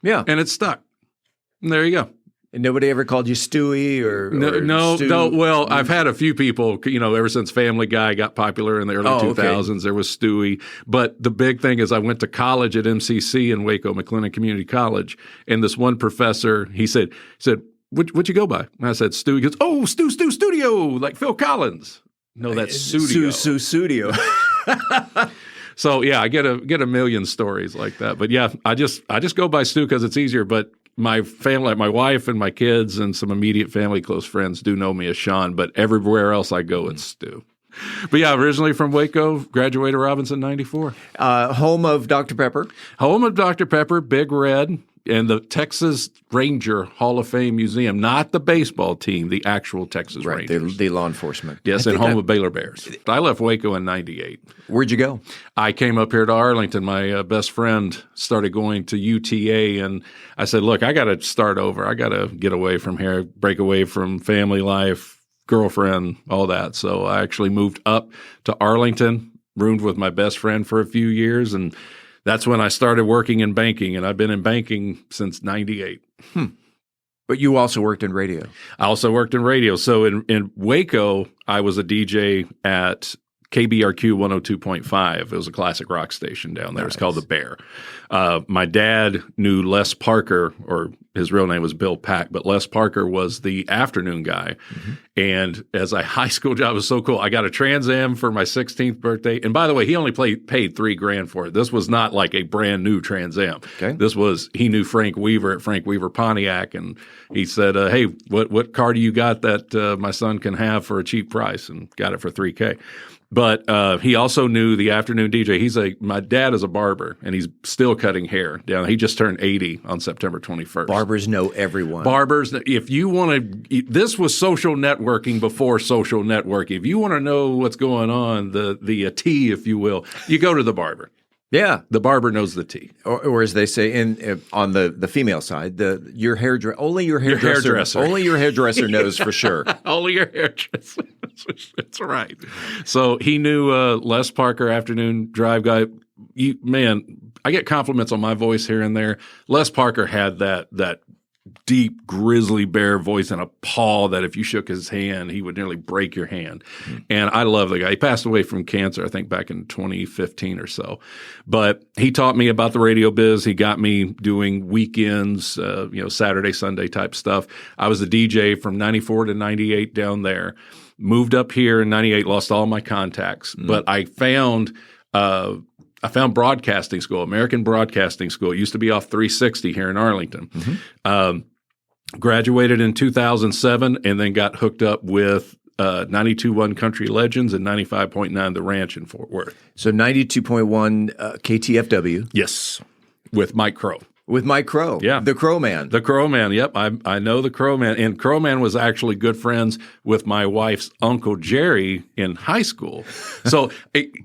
Yeah. And it stuck. And there you go. And nobody ever called you Stewie or no. Stu? Well, I've had a few people, ever since Family Guy got popular in the early 2000s, there was Stewie. But the big thing is I went to college at MCC in Waco, McLennan Community College, and this one professor, he said, what'd you go by? And I said, Stu. He goes, oh, Stu Studio, like Phil Collins. No, that's Studio. Studio. So yeah, I get a million stories like that. But yeah, I just go by Stu because it's easier. But my family, my wife and my kids and some immediate family, close friends do know me as Sean. But everywhere else I go, it's Stu. But yeah, originally from Waco, graduated Robinson 94. Home of Dr. Pepper. Home of Dr. Pepper, Big Red. And the Texas Ranger Hall of Fame Museum, not the baseball team, the actual Texas Rangers. The law enforcement. Yes, and home of Baylor Bears. I left Waco in 98. Where'd you go? I came up here to Arlington. My best friend started going to UTA, and I said, look, I got to start over. I got to get away from here, break away from family life, girlfriend, all that. So I actually moved up to Arlington, roomed with my best friend for a few years, and that's when I started working in banking, and I've been in banking since 98. But you also worked in radio. I also worked in radio. So in Waco, I was a DJ at KBRQ 102.5. It was a classic rock station down there. Nice. It's called The Bear. My dad knew Les Parker, or his real name was Bill Pack, but Les Parker was the afternoon guy. Mm-hmm. And as a high school job, it was so cool. I got a Trans Am for my 16th birthday. And by the way, he only paid $3,000 for it. This was not like a brand new Trans Am. Okay. This was, he knew Frank Weaver at Frank Weaver Pontiac. And he said, hey, what car do you got that my son can have for a cheap price? And got it for $3,000. But he also knew the afternoon DJ. My dad is a barber, and he's still cutting hair down. He just turned 80 on September 21st. Barbers know everyone. Barbers, if you want to, this was social networking before social networking. If you want to know what's going on, the tea, if you will, you go to the barber. Yeah, the barber knows the tea, or as they say on the female side, only your hairdresser knows for sure. Only your hairdresser. That's right. So he knew Les Parker, afternoon drive guy. I get compliments on my voice here and there. Les Parker had that deep grizzly bear voice and a paw that if you shook his hand, he would nearly break your hand. Mm-hmm. And I love the guy. He passed away from cancer, I think, back in 2015 or so. But he taught me about the radio biz. He got me doing weekends, Saturday, Sunday type stuff. I was a DJ from 94 to 98 down there. Moved up here in 98, lost all my contacts. Mm-hmm. But I found broadcasting school, American Broadcasting School. It used to be off 360 here in Arlington. Mm-hmm. Graduated in 2007 and then got hooked up with 92.1 Country Legends and 95.9 The Ranch in Fort Worth. So 92.1 KTFW. Yes, with Mike Crow. With Mike Crow. Yeah. The Crow Man. The Crow Man. Yep. I know the Crow Man. And Crow Man was actually good friends with my wife's Uncle Jerry in high school. So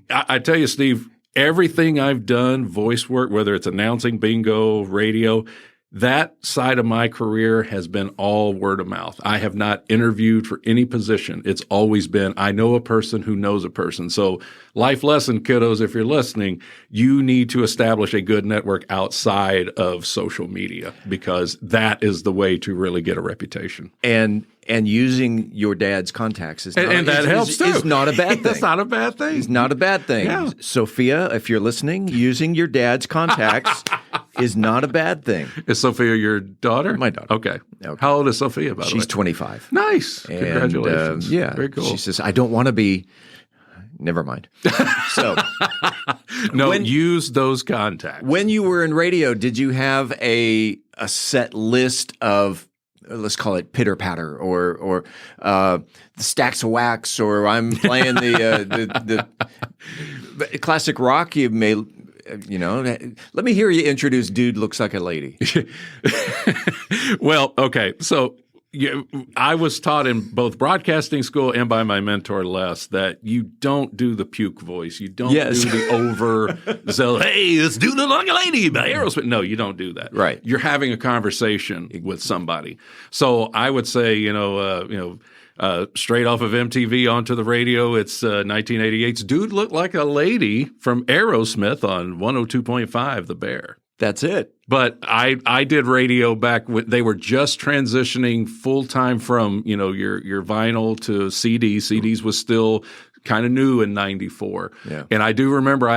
I tell you, Steve, everything I've done, voice work, whether it's announcing, bingo, radio, that side of my career has been all word of mouth. I have not interviewed for any position. It's always been, I know a person who knows a person. So life lesson, kiddos, if you're listening, you need to establish a good network outside of social media because that is the way to really get a reputation. And using your dad's contacts is not, and that helps too. Is not a bad thing. That's not a bad thing. It's not a bad thing. Yeah. Sophia, if you're listening, using your dad's contacts is not a bad thing. Is Sophia your daughter? My daughter. Okay. How old is Sophia, by the way? She's 25. Nice. And, congratulations. Yeah. Very cool. She says, I don't want to be... Never mind. So, use those contacts. When you were in radio, did you have a set list of, let's call it pitter patter, or the stacks of wax, or I'm playing the classic rock? You may, let me hear you introduce "Dude Looks Like a Lady." Well, okay, so. I was taught in both broadcasting school and by my mentor, Les, that you don't do the puke voice. You don't do the over, hey, let's do the Like a Lady by Aerosmith. No, you don't do that. Right. You're having a conversation with somebody. So I would say, straight off of MTV onto the radio, it's 1988's Dude Looked Like a Lady from Aerosmith on 102.5 The Bear. That's it. But I did radio back when they were just transitioning full time from your vinyl to CDs. CDs was still kind of new in 94. Yeah. And I do remember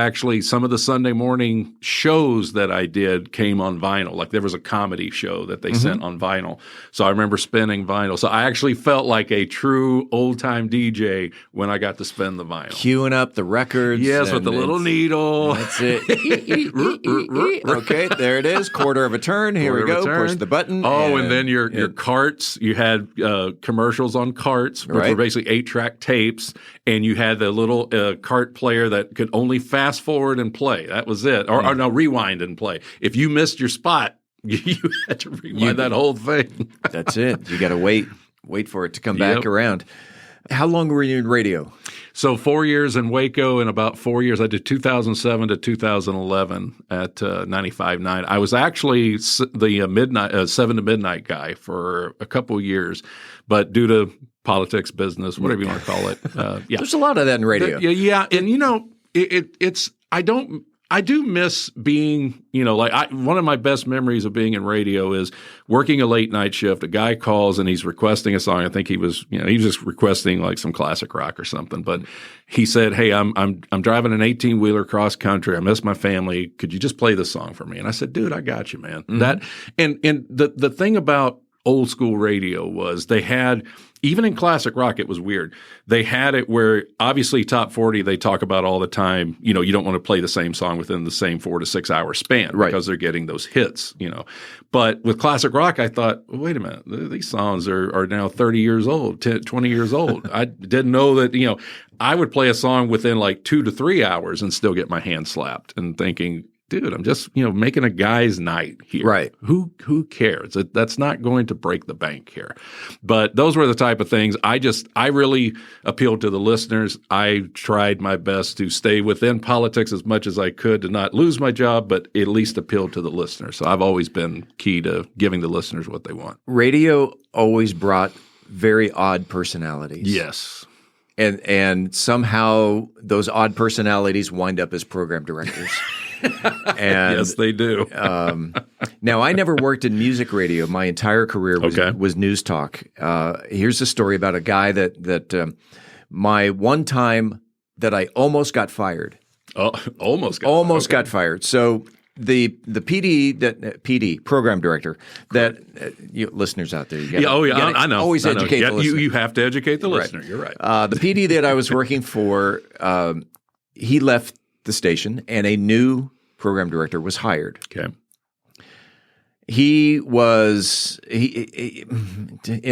some of the Sunday morning shows that I did came on vinyl. Like there was a comedy show that they sent on vinyl. So I remember spinning vinyl. So I actually felt like a true old-time DJ when I got to spin the vinyl. Queuing up the records. Yes, with the little needle. That's it. Okay, there it is. Quarter of a turn. Here we go. Push the button. Oh, and then your carts. You had commercials on carts, which were basically 8-track tapes. And you had the little cart player that could only fast forward and play. That was it. Or no, rewind and play. If you missed your spot, You had to rewind that whole thing. That's it. You got to wait for it to come back around. How long were you in radio? So 4 years in Waco and about 4 years. I did 2007 to 2011 at 95.9. I was actually the midnight 7 to midnight guy for a couple of years, but due to politics, business, whatever you want to call it, There's a lot of that in radio. Yeah, and you know, it's I do miss being, you know, like one of my best memories of being in radio is working a late night shift. A guy calls and he's requesting a song. I think he was just requesting like some classic rock or something. But he said, "Hey, I'm driving an 18-wheeler cross country. I miss my family. Could you just play this song for me?" And I said, "Dude, I got you, man." Mm-hmm. That and the thing about old school radio was they had. Even in classic rock, it was weird. They had it where obviously top 40 they talk about all the time. You know, you don't want to play the same song within the same 4 to 6 hour span because they're getting those hits, you know. But with classic rock, I thought, well, wait a minute, these songs are now 30 years old, 20 years old. I didn't know that, you know, I would play a song within like 2 to 3 hours and still get my hand slapped and thinking, dude, I'm just, you know, making a guy's night here. Right. Who cares? That's not going to break the bank here. But those were the type of things I really appealed to the listeners. I tried my best to stay within politics as much as I could to not lose my job, but at least appeal to the listeners. So I've always been key to giving the listeners what they want. Radio always brought very odd personalities. Yes. And somehow those odd personalities wind up as program directors. And, yes, they do. Now, I never worked in music radio. My entire career was news talk. Here's a story about a guy that my one time that I almost got fired. Oh, almost got fired. So the PD program director that you listeners out there, I know. Always educate the listener. You have to educate the listener. You're right. The PD that I was working for, he left the station, and a new program director was hired. Okay. He in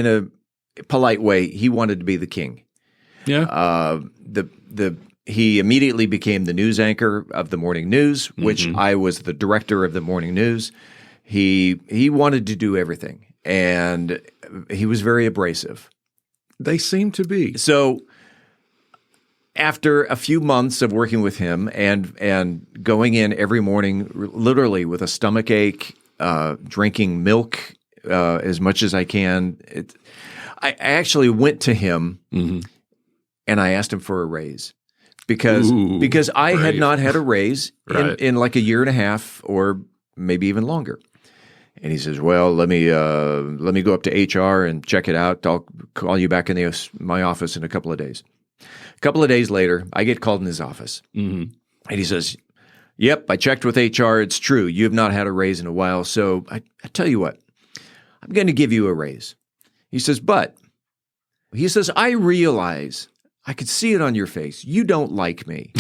a polite way, he wanted to be the king. Yeah. He immediately became the news anchor of the morning news, which I was the director of the morning news. He wanted to do everything, and he was very abrasive. They seem to be. So after a few months of working with him and going in every morning, literally with a stomach ache, drinking milk as much as I can, I actually went to him and I asked him for a raise because I had not had a raise in like a year and a half or maybe even longer. And he says, "Well, let me go up to HR and check it out. I'll call you back in my office in a couple of days." A couple of days later, I get called in his office. And he says, "Yep, I checked with HR. It's true. You have not had a raise in a while. So I tell you what, I'm going to give you a raise." He says, "I realize, I could see it on your face. You don't like me."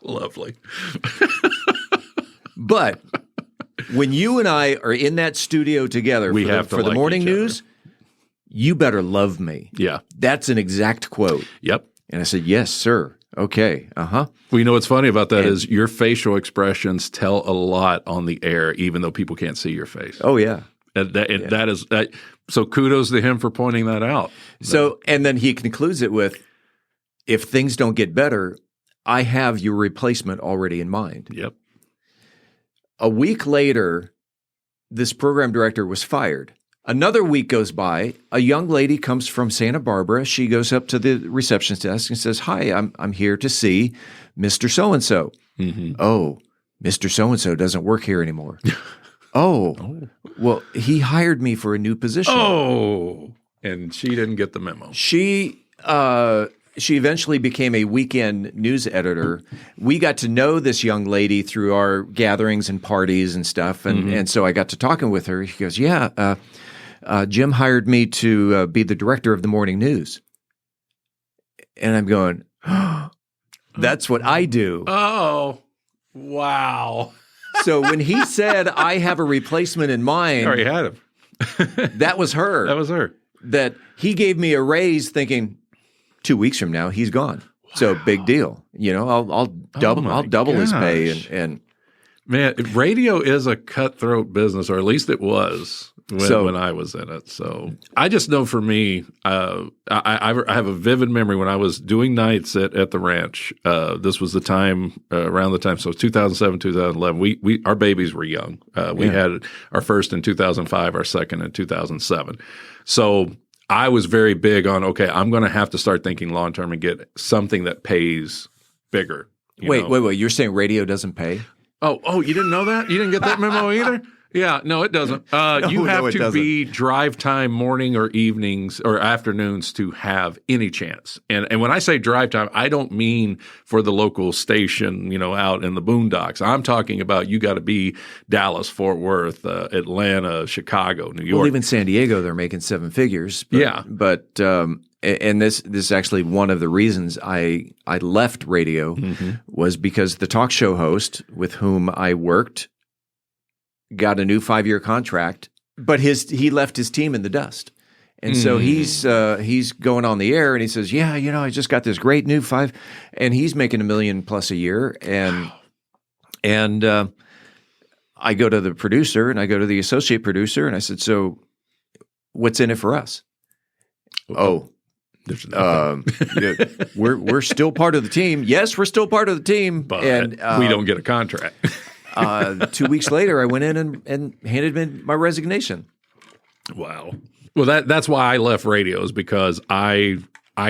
Lovely. But when you and I are in that studio together for the morning news, you better love me. Yeah. That's an exact quote. Yep. And I said, "Yes, sir. Okay. Uh-huh." Well, you know what's funny about that is your facial expressions tell a lot on the air, even though people can't see your face. Oh, yeah. That is so kudos to him for pointing that out. So, and then he concludes it with, "If things don't get better, I have your replacement already in mind." Yep. A week later, this program director was fired. Another week goes by. A young lady comes from Santa Barbara. She goes up to the reception desk and says, "Hi, I'm here to see Mr. So-and-so." "Oh, Mr. So-and-so doesn't work here anymore." Oh, well, he hired me for a new position. Oh, and she didn't get the memo. She eventually became a weekend news editor. We got to know this young lady through our gatherings and parties and stuff. And so I got to talking with her. She goes, "Yeah, Jim hired me to be the director of the morning news." And I'm going, "Oh, that's what I do." Oh, wow. So when he said, "I have a replacement in mind," You already had him. that was her. That was her. That he gave me a raise thinking 2 weeks from now, he's gone. So big deal. I'll double his pay and man, radio is a cutthroat business, or at least it was when I was in it. So I just know for me, I have a vivid memory when I was doing nights at the ranch. This was the time around the time. So 2007, 2011. We our babies were young. We had our first in 2005, our second in 2007. So I was very big on, okay, I'm going to have to start thinking long term and get something that pays bigger. Wait. You're saying radio doesn't pay? Oh, you didn't know that? You didn't get that memo either? Yeah, no, it doesn't. You have to be drive time morning or evenings or afternoons to have any chance. And when I say drive time, I don't mean for the local station, out in the boondocks. I'm talking about you got to be Dallas, Fort Worth, Atlanta, Chicago, New York. Well, even San Diego, they're making seven figures. But and this is actually one of the reasons I left radio was because the talk show host with whom I worked got a new 5-year contract, but he left his team in the dust. And so he's going on the air and he says, yeah, I just got this great new 5, and he's making $1 million plus a year. And I go to the producer and I go to the associate producer and I said, so what's in it for us? There's nothing. We're still part of the team. Yes, we're still part of the team. But we don't get a contract. 2 weeks later, I went in and handed in my resignation. Wow. Well, that's why I left radio, is because I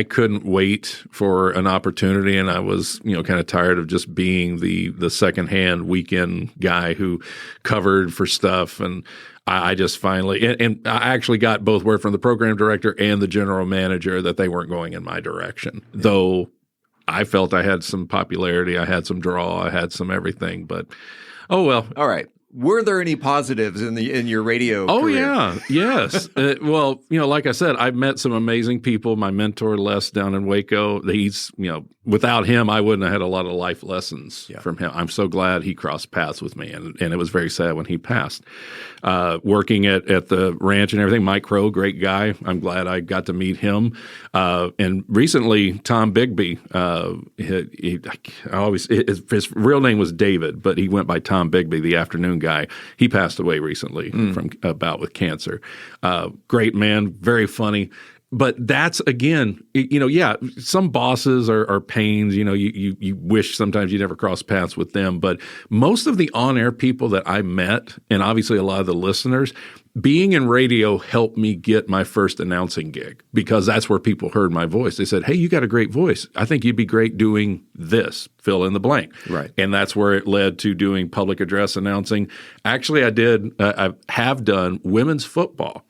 couldn't wait for an opportunity, and I was kind of tired of just being the secondhand weekend guy who covered for stuff. And I just finally and I actually got both word from the program director and the general manager that they weren't going in my direction, though I felt I had some popularity, I had some draw, I had some everything, but. Oh, well. All right. Were there any positives in your radio career? Oh, yeah. Yes. Well, like I said, I've met some amazing people. My mentor, Les, down in Waco, he's, without him, I wouldn't have had a lot of life lessons from him. I'm so glad he crossed paths with me, and it was very sad when he passed. Working at the ranch and everything, Mike Crow, great guy. I'm glad I got to meet him. And recently, Tom Bigby, his real name was David, but he went by Tom Bigby, the afternoon guy. He passed away recently from a bout with cancer. Great man, very funny. But that's, again, some bosses are pains. You wish sometimes you never cross paths with them. But most of the on-air people that I met, and obviously a lot of the listeners, being in radio helped me get my first announcing gig, because that's where people heard my voice. They said, hey, you got a great voice. I think you'd be great doing this, fill in the blank. Right. And that's where it led to doing public address announcing. Actually, I have done women's football.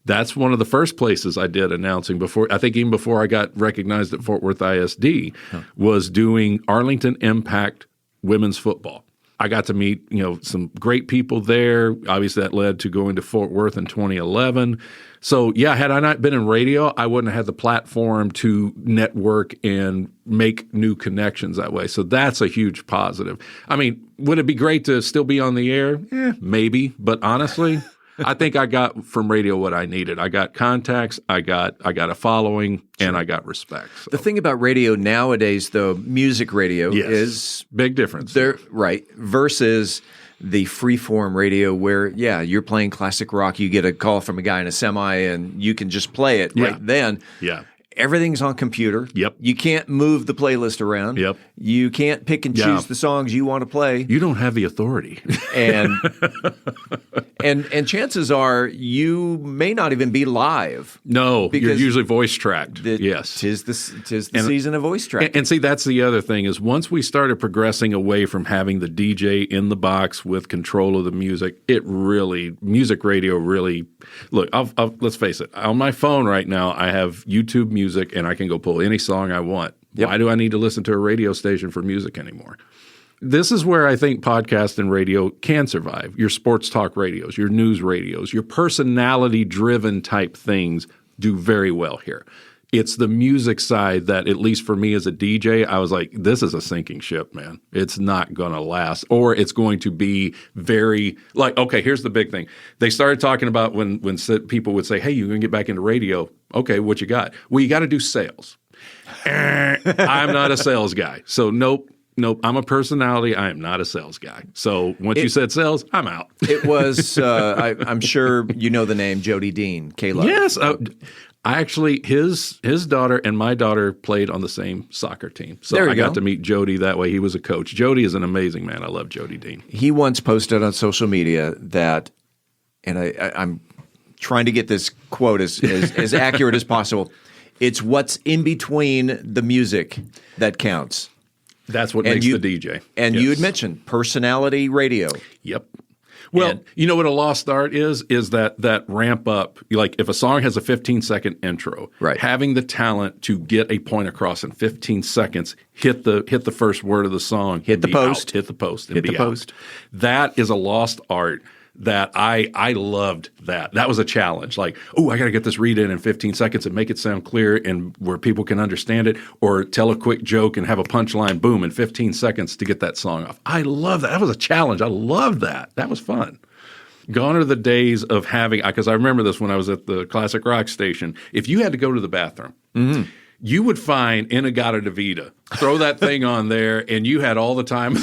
That's one of the first places I did announcing before. I think even before I got recognized at Fort Worth ISD, was doing Arlington Impact women's football. I got to meet, some great people there. Obviously, that led to going to Fort Worth in 2011. So, yeah, had I not been in radio, I wouldn't have had the platform to network and make new connections that way. So that's a huge positive. I mean, would it be great to still be on the air? Maybe. But honestly, I think I got from radio what I needed. I got contacts, I got a following, and I got respect. So. The thing about radio nowadays, though, music radio is big difference. Right, versus the free-form radio where, you're playing classic rock, you get a call from a guy in a semi, and you can just play it right then. Yeah. Everything's on computer. Yep. You can't move the playlist around. Yep. You can't pick and choose the songs you want to play. You don't have the authority. And and chances are you may not even be live. No, you're usually voice tracked. Yes. Tis the season of voice track. And see, that's the other thing is once we started progressing away from having the DJ in the box with control of the music, music radio really, look, let's face it, on my phone right now, I have YouTube music and I can go pull any song I want. Yep. Why do I need to listen to a radio station for music anymore? This is where I think podcast and radio can survive. Your sports talk radios, your news radios, your personality-driven type things do very well here. It's the music side that, at least for me as a DJ, I was like, this is a sinking ship, man. It's not going to last. Or it's going to be very, okay, here's the big thing. They started talking about when people would say, hey, you're going to get back into radio. Okay, what you got? Well, you got to do sales. I'm not a sales guy. So nope. I'm a personality. I am not a sales guy. So once you said sales, I'm out. It was, I'm sure you know the name Jody Dean, Caleb. Yes. I actually, his daughter and my daughter played on the same soccer team. So I got to meet Jody that way. He was a coach. Jody is an amazing man. I love Jody Dean. He once posted on social media that, and I'm trying to get this quote as accurate as possible, it's what's in between the music that counts. That's what makes the DJ. And you had mentioned personality radio. Yep. Well, you know what a lost art is that ramp up. Like if a song has a 15-second intro, right, having the talent to get a point across in 15 seconds, hit the first word of the song, hit the post, hit the post. That is a lost art. That I loved that. That was a challenge. Like, oh, I got to get this read in 15 seconds and make it sound clear and where people can understand it, or tell a quick joke and have a punchline, boom, in 15 seconds to get that song off. I love that. That was a challenge. I loved that. That was fun. Gone are the days of having, because I remember this when I was at the classic rock station. If you had to go to the bathroom, you would find Inagata Davida. Throw that thing on there, and you had all the time.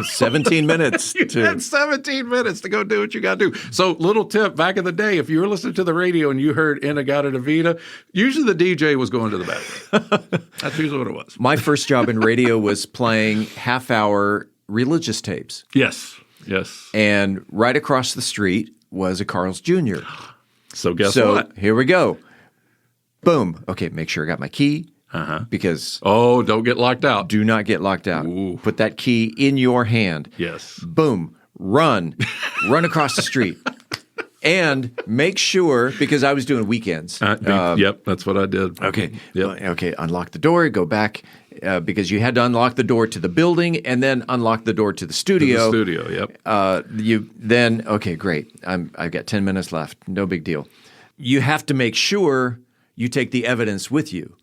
17 minutes. You had 17 minutes to go do what you got to do. So, little tip, back in the day, if you were listening to the radio and you heard Inagata Davida, usually the DJ was going to the bathroom. That's usually what it was. My first job in radio was playing half-hour religious tapes. Yes. And right across the street was a Carl's Jr. So guess what? Here we go. Boom. Okay, make sure I got my key. Because don't get locked out. Do not get locked out. Ooh. Put that key in your hand. Yes. Boom. Run across the street. And make sure, because I was doing weekends. Yep, that's what I did. Okay. Yep. Okay, unlock the door, go back, because you had to unlock the door to the building and then unlock the door to the studio. Yep. Okay, great. I've got 10 minutes left. No big deal. You have to make sure you take the evidence with you.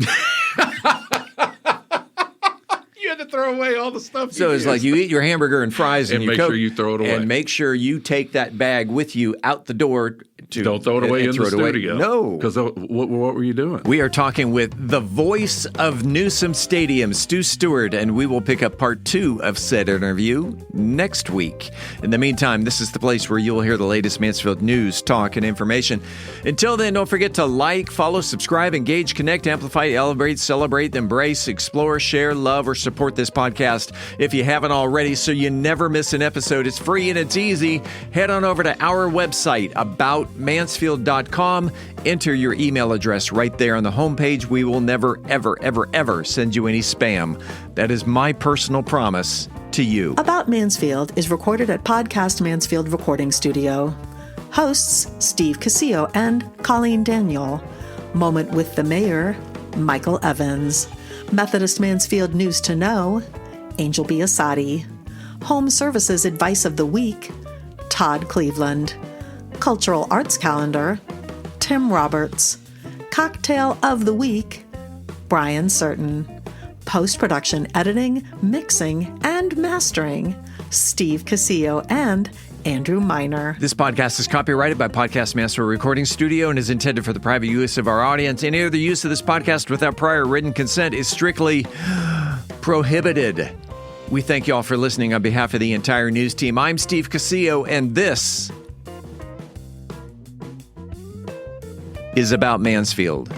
You had to throw away all the stuff. So it's like you eat your hamburger and fries and make sure you throw it away. And make sure you take that bag with you out the door. Don't throw it away in the studio. No. Because what were you doing? We are talking with the voice of Newsom Stadium, Stu Stewart, and we will pick up part 2 of said interview next week. In the meantime, this is the place where you'll hear the latest Mansfield news, talk, and information. Until then, don't forget to like, follow, subscribe, engage, connect, amplify, elevate, celebrate, embrace, explore, share, love, or support this podcast if you haven't already, so you never miss an episode. It's free and it's easy. Head on over to our website, About Mansfield.com. Enter your email address right there on the homepage. We will never, ever, ever, ever send you any spam. That is my personal promise to you. About Mansfield is recorded at Podcast Mansfield Recording Studio. Hosts Steve Casillo and Colleen Daniel. Moment with the Mayor, Michael Evans. Methodist Mansfield News to Know, Angel Biasatti. Home Services Advice of the Week, Todd Cleveland. Cultural Arts Calendar, Tim Roberts. Cocktail of the Week, Brian Certain. Post-production editing, mixing, and mastering, Steve Casillo and Andrew Miner. This podcast is copyrighted by Podcast Mansfield Recording Studio and is intended for the private use of our audience. Any other use of this podcast without prior written consent is strictly prohibited. We thank you all for listening on behalf of the entire news team. I'm Steve Casillo, and this is About Mansfield.